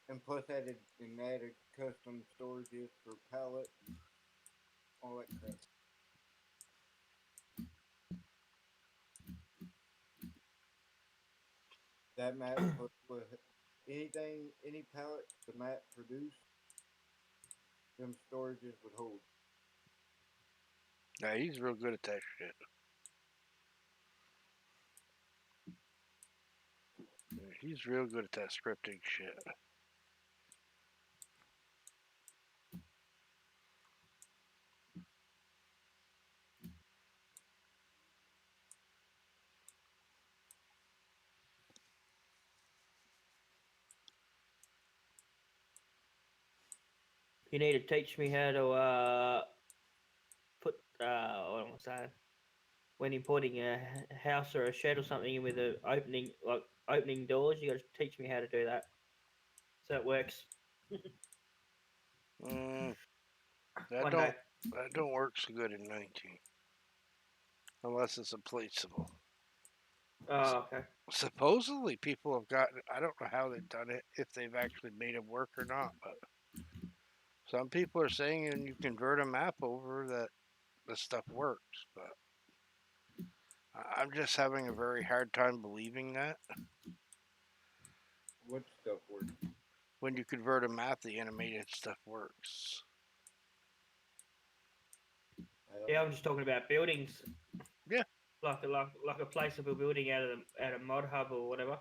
and plus added custom storages for pallet and all that crap. That map was any pallet the map produced, them storages would hold. Yeah, he's real good at that shit. Yeah, he's real good at that scripting shit. You need to teach me how to put what am I saying? When you're putting a house or a shed or something in with a opening like opening doors, you got to teach me how to do that so it works. Mm, that One day. don't work so good in 19, unless it's a placeable. Oh, okay. Supposedly, people have gotten. I don't know how they've done it, if they've actually made it work or not, but some people are saying when you convert a map over that the stuff works. But I'm just having a very hard time believing that. What stuff works? When you convert a map, the animated stuff works. I don't Yeah, know. I'm just talking about buildings, Yeah. like a placeable building out of mod hub or whatever,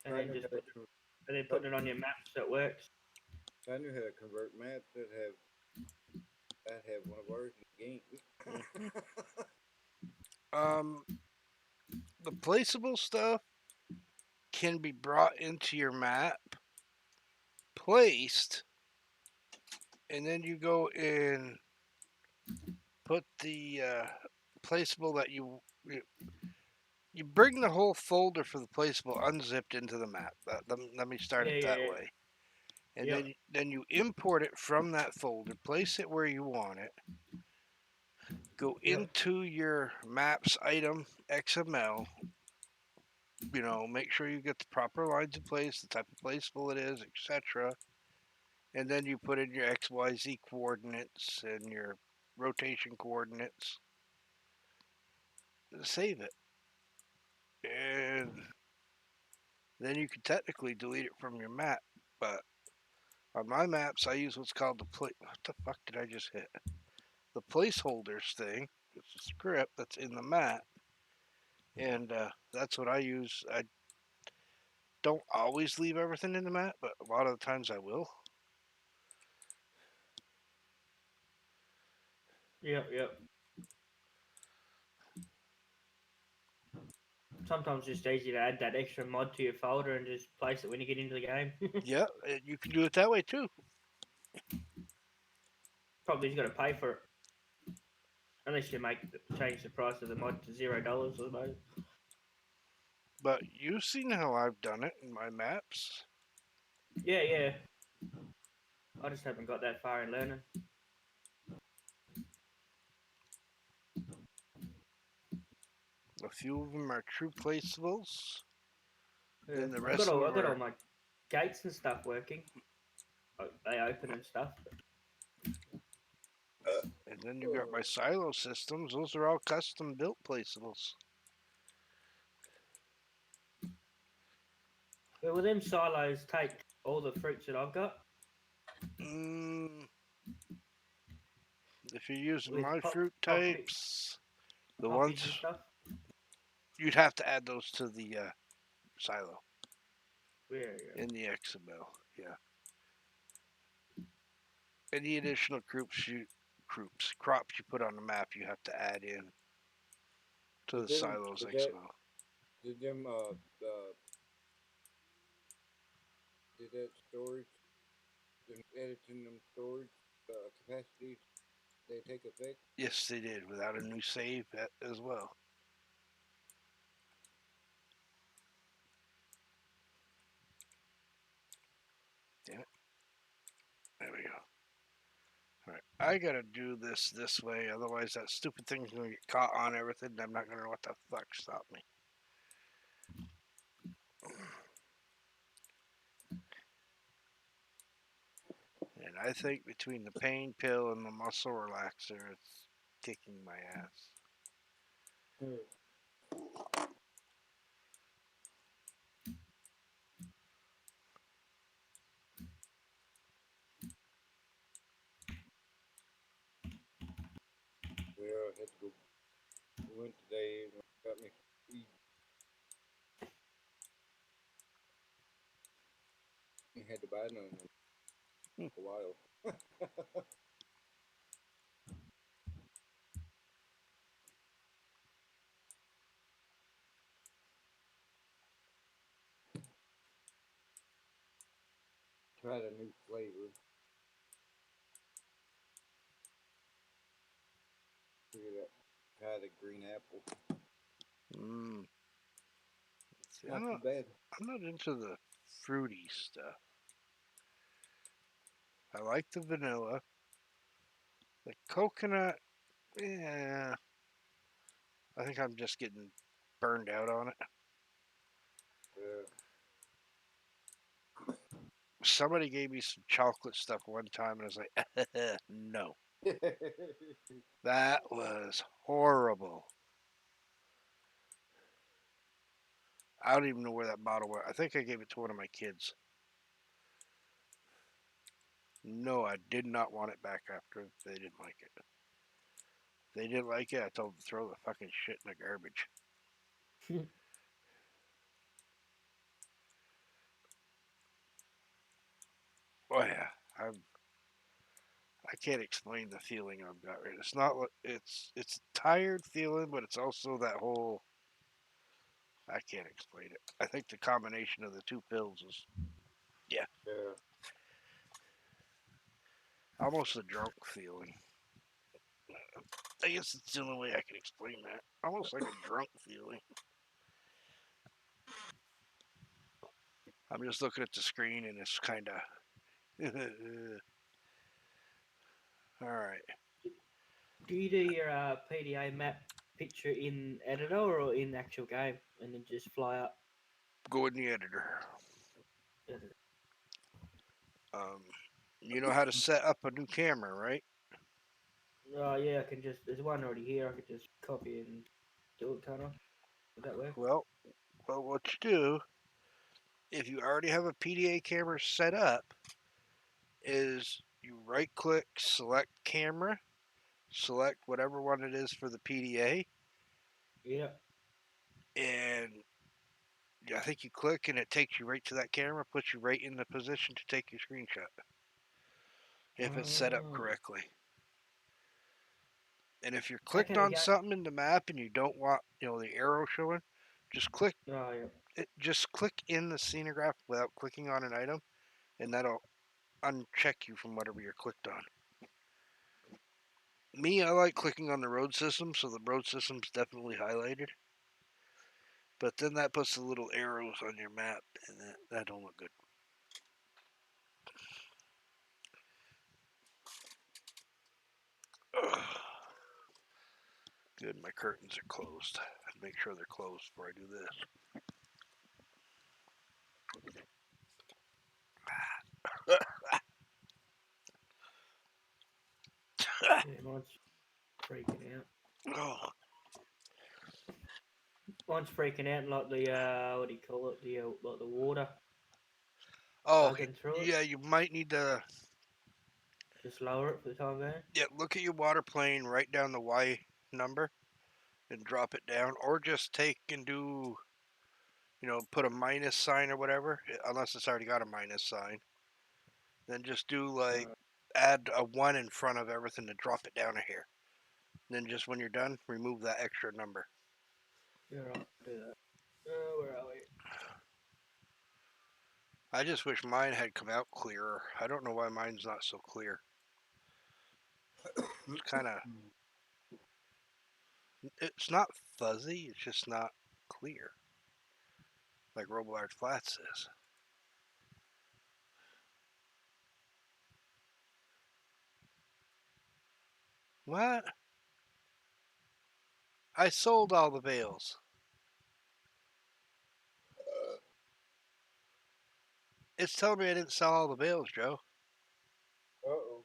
and I then knew how just to put and then putting it on your map so it works. I knew how to convert maps I'd have one of ours in the game. Mhm. Um, the placeable stuff can be brought into your map, placed, and then you go and put the placeable that you bring the whole folder for the placeable unzipped into the map. Let me start Yeah, it yeah, that yeah. way. And Yep. then you import it from that folder, place it where you want it, go Yep. into your maps item XML, make sure you get the proper lines in place, the type of placeable it is, etc. And then you put in your XYZ coordinates and your rotation coordinates, save it. And then you can technically delete it from your map. But on my maps, I use what's called the What the fuck did I just hit? The placeholders thing. It's a script that's in the map, and that's what I use. I don't always leave everything in the map, but a lot of the times I will. Yep. Yep. sometimes it's just easy to add that extra mod to your folder and just place it when you get into the game. Yeah, you can do it that way too. Probably just got to pay for it. Unless you change the price of the mod to $0, I suppose. But you've seen how I've done it in my maps. Yeah, yeah. I just haven't got that far in learning. A few of them are true placeables. Yeah. Then the I got rest of all them I got all are, my gates and stuff working. They open and stuff. and then you've got my silo systems. Those are all custom built placeables. Yeah, well, them silos take all the fruits that I've got Mm, if you're using with my fruit types, the poppies ones and stuff. you'd have to add those to the silo Yeah, yeah. in the XML. Yeah. Any additional crops you put on the map, you have to add in to the silos XML. Did them did that storage, them editing them storage capacities, they take effect? Yes, they did without a new save as well. Damn it. There we go. All right, I gotta do this way, otherwise that stupid thing's gonna get caught on everything. And I'm not gonna know what the fuck stop me. And I think between the pain pill and the muscle relaxer, it's kicking my ass. Well, I had to go. We went today and got me weed. I had to buy none of them Hmm. for a while. Tried a new flavor. Figured out. Tried a green apple. Mm. See, Not too bad. I'm not into the fruity stuff. I like the vanilla. The coconut, yeah. I think I'm just getting burned out on it. Yeah. Somebody gave me some chocolate stuff one time, and I was like, no. That was horrible. I don't even know where that bottle went. I think I gave it to one of my kids. No, I did not want it back after they didn't like it. If they didn't like it, I told them to throw the fucking shit in the garbage. Oh yeah, I can't explain the feeling I've got right. It's not what it's a tired feeling, but it's also that whole I can't explain it. I think the combination of the two pills is Yeah. almost a drunk feeling. I guess it's the only way I can explain that. Almost like a drunk feeling. I'm just looking at the screen and it's kind of. All right. Do you do your PDA map picture in editor or in the actual game, and then just fly up? Go in the editor. Editor. Um, you know how to set up a new camera, right? Oh yeah, I can just. There's one already here. I could just copy and do it, can't I? Would that work? Well, what you do if you already have a PDA camera set up is you right click, select camera, select whatever one it is for the PDA, Yeah. and I think you click and it takes you right to that camera, puts you right in the position to take your screenshot if it's set up Oh. correctly. And if you're How clicked can we on go? something in the map and you don't want, the arrow showing, Just click Oh yeah. it. Just click in the scenograph without clicking on an item, and that'll uncheck you from whatever you're clicked on. Me, I like clicking on the road system, so the road system's definitely highlighted. But then that puts the little arrows on your map, and that don't look good. Ugh. Good, my curtains are closed. I'd make sure they're closed before I do this. Yeah, mine's freaking out. Oh, Mine's freaking out, and like the what do you call it? The like the water oh, bugging through it. yeah. You might need to Just lower it for the time being. look at your water plane, write down the Y number, and drop it down, or just take and do, put a minus sign or whatever, unless it's already got a minus sign. Then just do like add a 1 in front of everything to drop it down a hair. Then just when you're done, remove that extra number. Yeah, right. Do that. Where are we? I just wish mine had come out clearer. I don't know why mine's not so clear. It's kind of, it's not fuzzy, it's just not clear. Like Robillard Flats is. What? I sold all the bales. It's telling me I didn't sell all the bales, Joe. Uh-oh.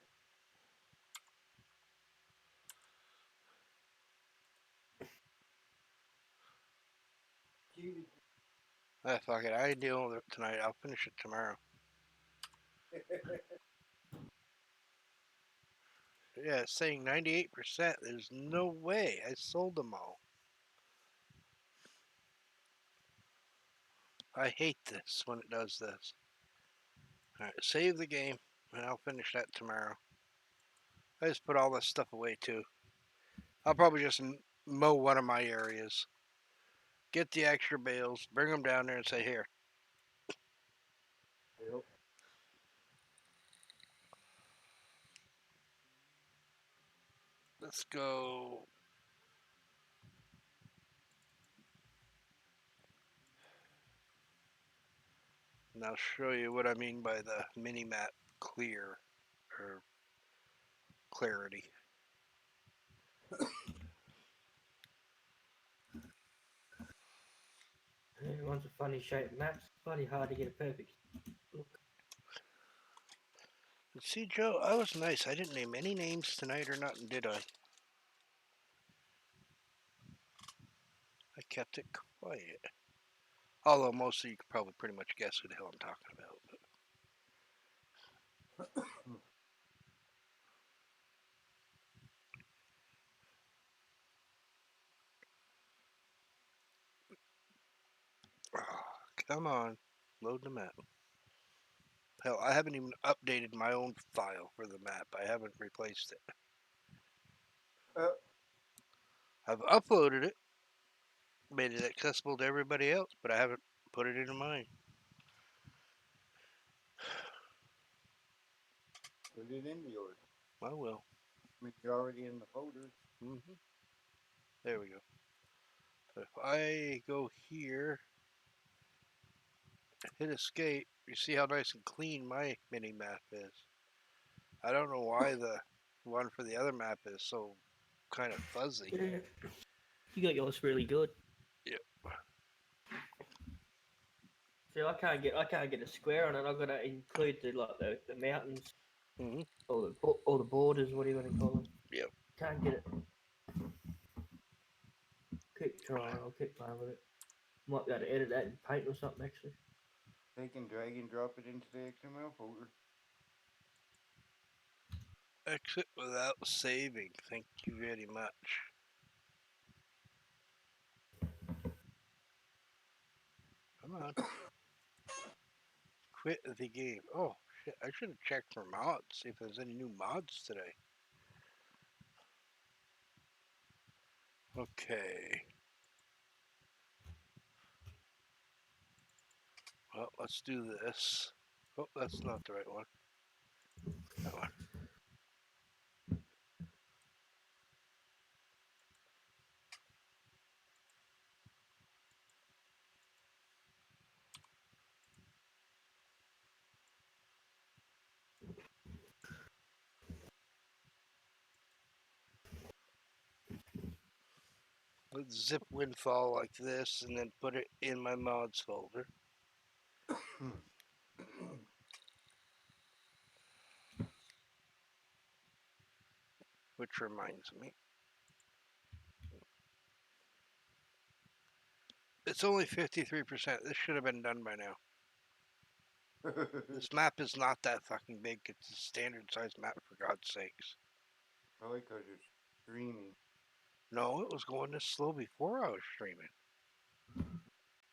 Cheated. Ah, fuck it. I ain't dealing with it tonight. I'll finish it tomorrow. Yeah, it's saying 98%. There's no way. I sold them all. I hate this when it does this. Alright, save the game, and I'll finish that tomorrow. I just put all this stuff away, too. I'll probably just mow one of my areas. Get the extra bales, bring them down there and say, here. Yep. Let's go. And I'll show you what I mean by the mini-map clear, or clarity. Yeah, mine's a funny shaped map. It's bloody hard to get a perfect look. But see, Joe, I was nice. I didn't name any names tonight or nothing, did I? I kept it quiet. Although most of you could probably pretty much guess who the hell I'm talking about. But, come on, load the map. Hell, I haven't even updated my own file for the map. I haven't replaced it. Uh, I've uploaded it, made it accessible to everybody else, but I haven't put it into mine. Put it into yours. I will. I mean, you're already in the folder. There we go. So if I go here, hit escape, you see how nice and clean my mini map is. I don't know why the one for the other map is so kind of fuzzy. Yeah. You got yours really good. Yep. See, I can't get a square on it. I've got to include the mountains Mm-hmm. or the borders. What do you want to call them? Yep. Can't get it. Keep trying. I'll keep playing with it. Might be able to edit that in Paint or something actually. They can drag and drop it into the XML folder. Exit without saving. Thank you very much. Come on. Quit the game. Oh, shit. I should have checked for mods, see if there's any new mods today. Okay. Well, let's do this. Oh, that's not the right one. That one. Let's zip windfall like this and then put it in my mods folder. Which reminds me, it's only 53%. This should have been done by now. This map is not that fucking big. It's a standard size map, for God's sakes. Probably because you're streaming. No, it was going this slow before I was streaming.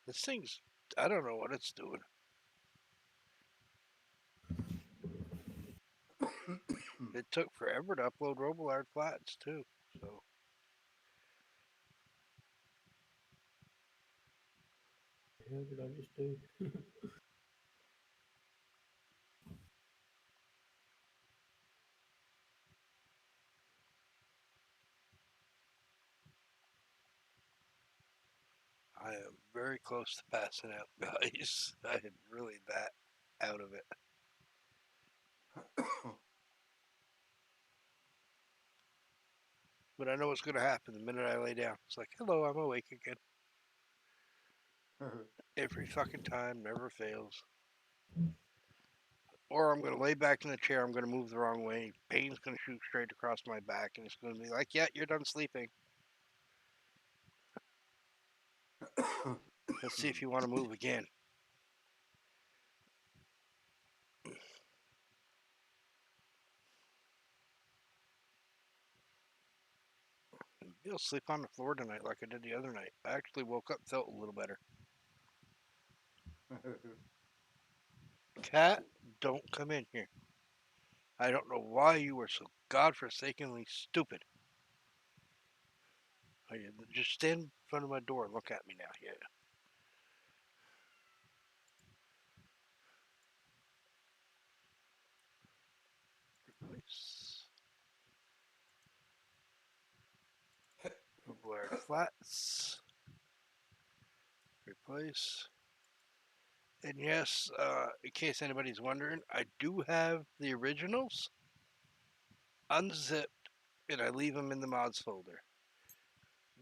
This thing's, I don't know what it's doing. It took forever to upload Robillard Flats, too. So, How did I just do? I am very close to passing out, guys. I am really that out of it. But I know what's going to happen the minute I lay down. It's like, hello, I'm awake again. Every fucking time, never fails. Or I'm going to lay back in the chair, I'm going to move the wrong way. Pain's going to shoot straight across my back, and it's going to be like, yeah, you're done sleeping. Let's see if you want to move again. You'll sleep on the floor tonight like I did the other night. I actually woke up, felt a little better. Cat, don't come in here. I don't know why you were so godforsakenly stupid. Oh, yeah, just stand in front of my door and look at me now. Yeah. Replace. Blair Flats. Replace. And yes, in case anybody's wondering, I do have the originals unzipped and I leave them in the mods folder.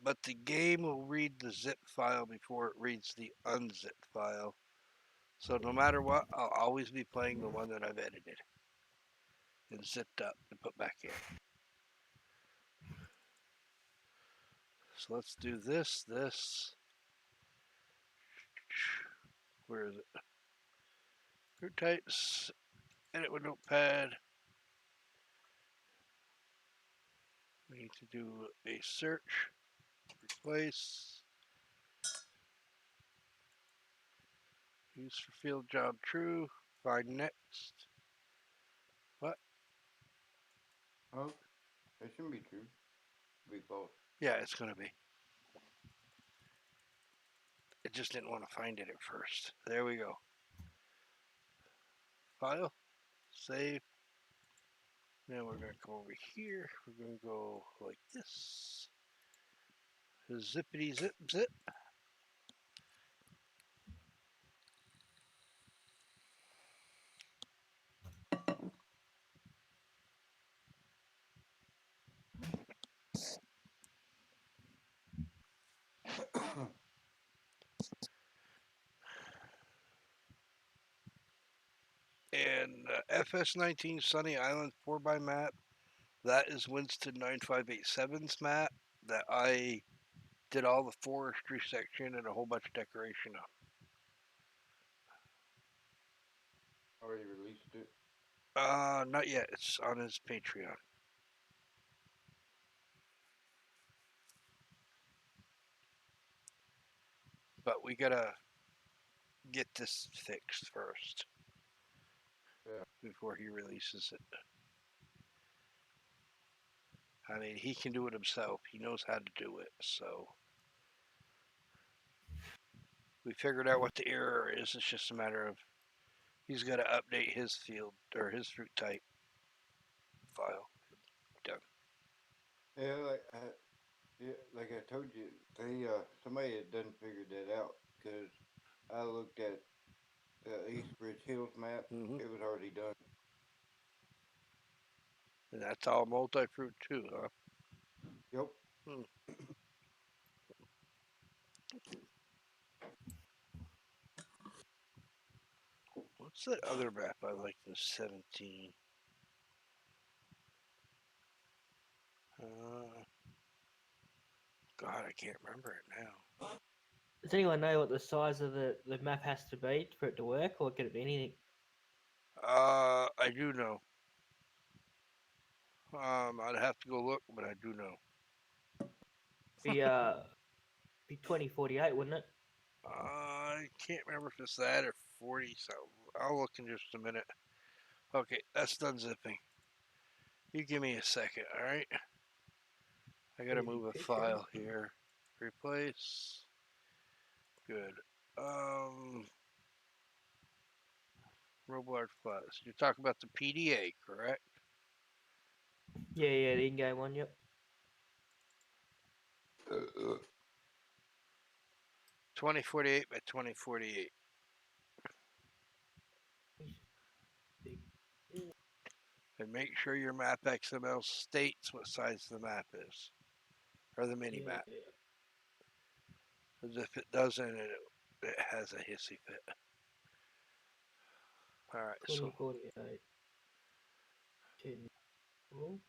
But the game will read the zip file before it reads the unzipped file. So no matter what, I'll always be playing the one that I've edited and zipped up and put back in. So let's do this. Where is it? Group types, edit with notepad. We need to do a search, replace, use for field job true, find next. What? Oh, that shouldn't be true. Be false. Yeah, it's gonna be. It just didn't want to find it at first. There we go. File, save. Now we're gonna go over here. We're gonna go like this. Zippity zip zip. And FS19 Sunny Island 4x map. That is Winston 9587's map that I did all the forestry section and a whole bunch of decoration on. Already released it. Not yet. It's on his Patreon. But we gotta get this fixed first. Yeah. Before he releases it. I mean, he can do it himself. He knows how to do it, so. We figured out what the error is. It's just a matter of he's got to update his field or his fruit type file. Done. Yeah, like I told you, they somebody had done figured that out because I looked at the East Ridge Hills map. Mm-hmm. It was already done. And that's all multi-fruit too, huh? Yep. Hmm. What's that other map I like? The 17. Uh, God, I can't remember it now. Does anyone know what the size of the map has to be for it to work, or can it be anything? I do know. I'd have to go look, but I do know. Be 2048, wouldn't it? I can't remember if it's that or 40. So I'll look in just a minute. Okay, that's done zipping. You give me a second, all right? I gotta Easy move a peasy. file here. Replace. Good. Roblar Plus. You're talking about the PDA, correct? Yeah, the in-game one. Yep. 2048 by 2048. Big. And make sure your map XML states what size the map is, or the mini Yeah, map. Because if it doesn't, it has a hissy fit. All right, so 2048. 10. Oh,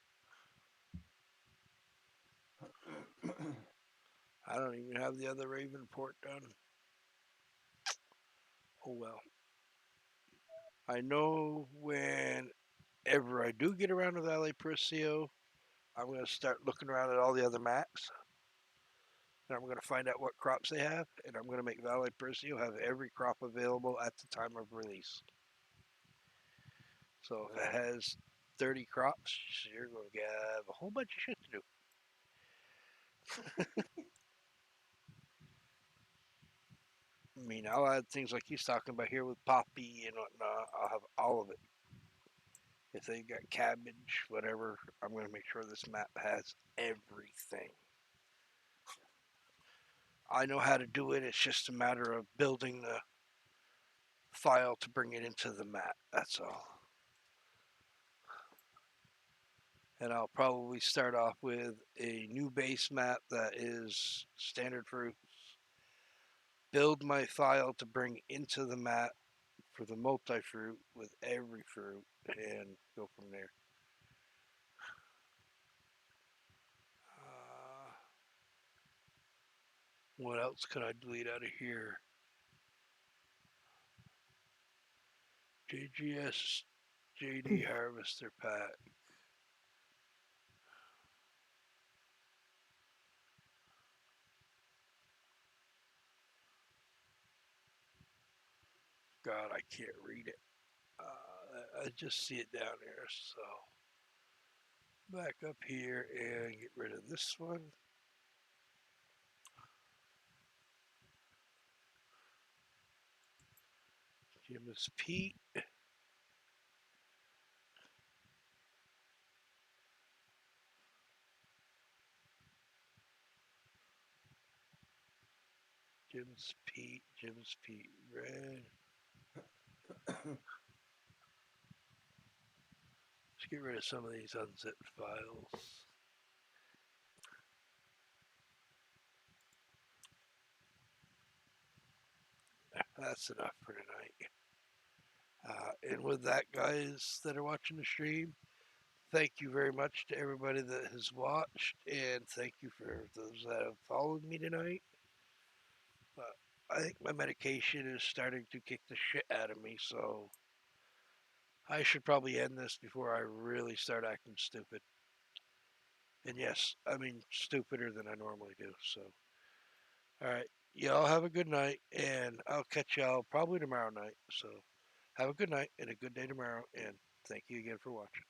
I don't even have the other Raven port done. Oh well. I know whenever I do get around to Valley Priscio, I'm going to start looking around at all the other maps. And I'm going to find out what crops they have. And I'm going to make Valley Priscio have every crop available at the time of release. So if it has 30 crops, you're going to have a whole bunch of shit to do. I mean, I'll add things like he's talking about here with poppy and whatnot. I'll have all of it. If they got cabbage, whatever, I'm going to make sure this map has everything. I know how to do it. It's just a matter of building the file to bring it into the map. That's all. And I'll probably start off with a new base map that is standard fruits. Build my file to bring into the map for the multi-fruit with every fruit and go from there. What else can I delete out of here? JGS JD Harvester Pack. God, I can't read it. I just see it down there. So back up here and get rid of this one. Jim is Pete. Jim's Pete. Jim's Pete. Red. Let's get rid of some of these unzipped files. That's enough for tonight. And with that, guys that are watching the stream, thank you very much to everybody that has watched, and thank you for those that have followed me tonight. I think my medication is starting to kick the shit out of me, so I should probably end this before I really start acting stupid. And yes, I mean stupider than I normally do. So, all right, y'all have a good night, and I'll catch y'all probably tomorrow night. So, have a good night and a good day tomorrow, and thank you again for watching.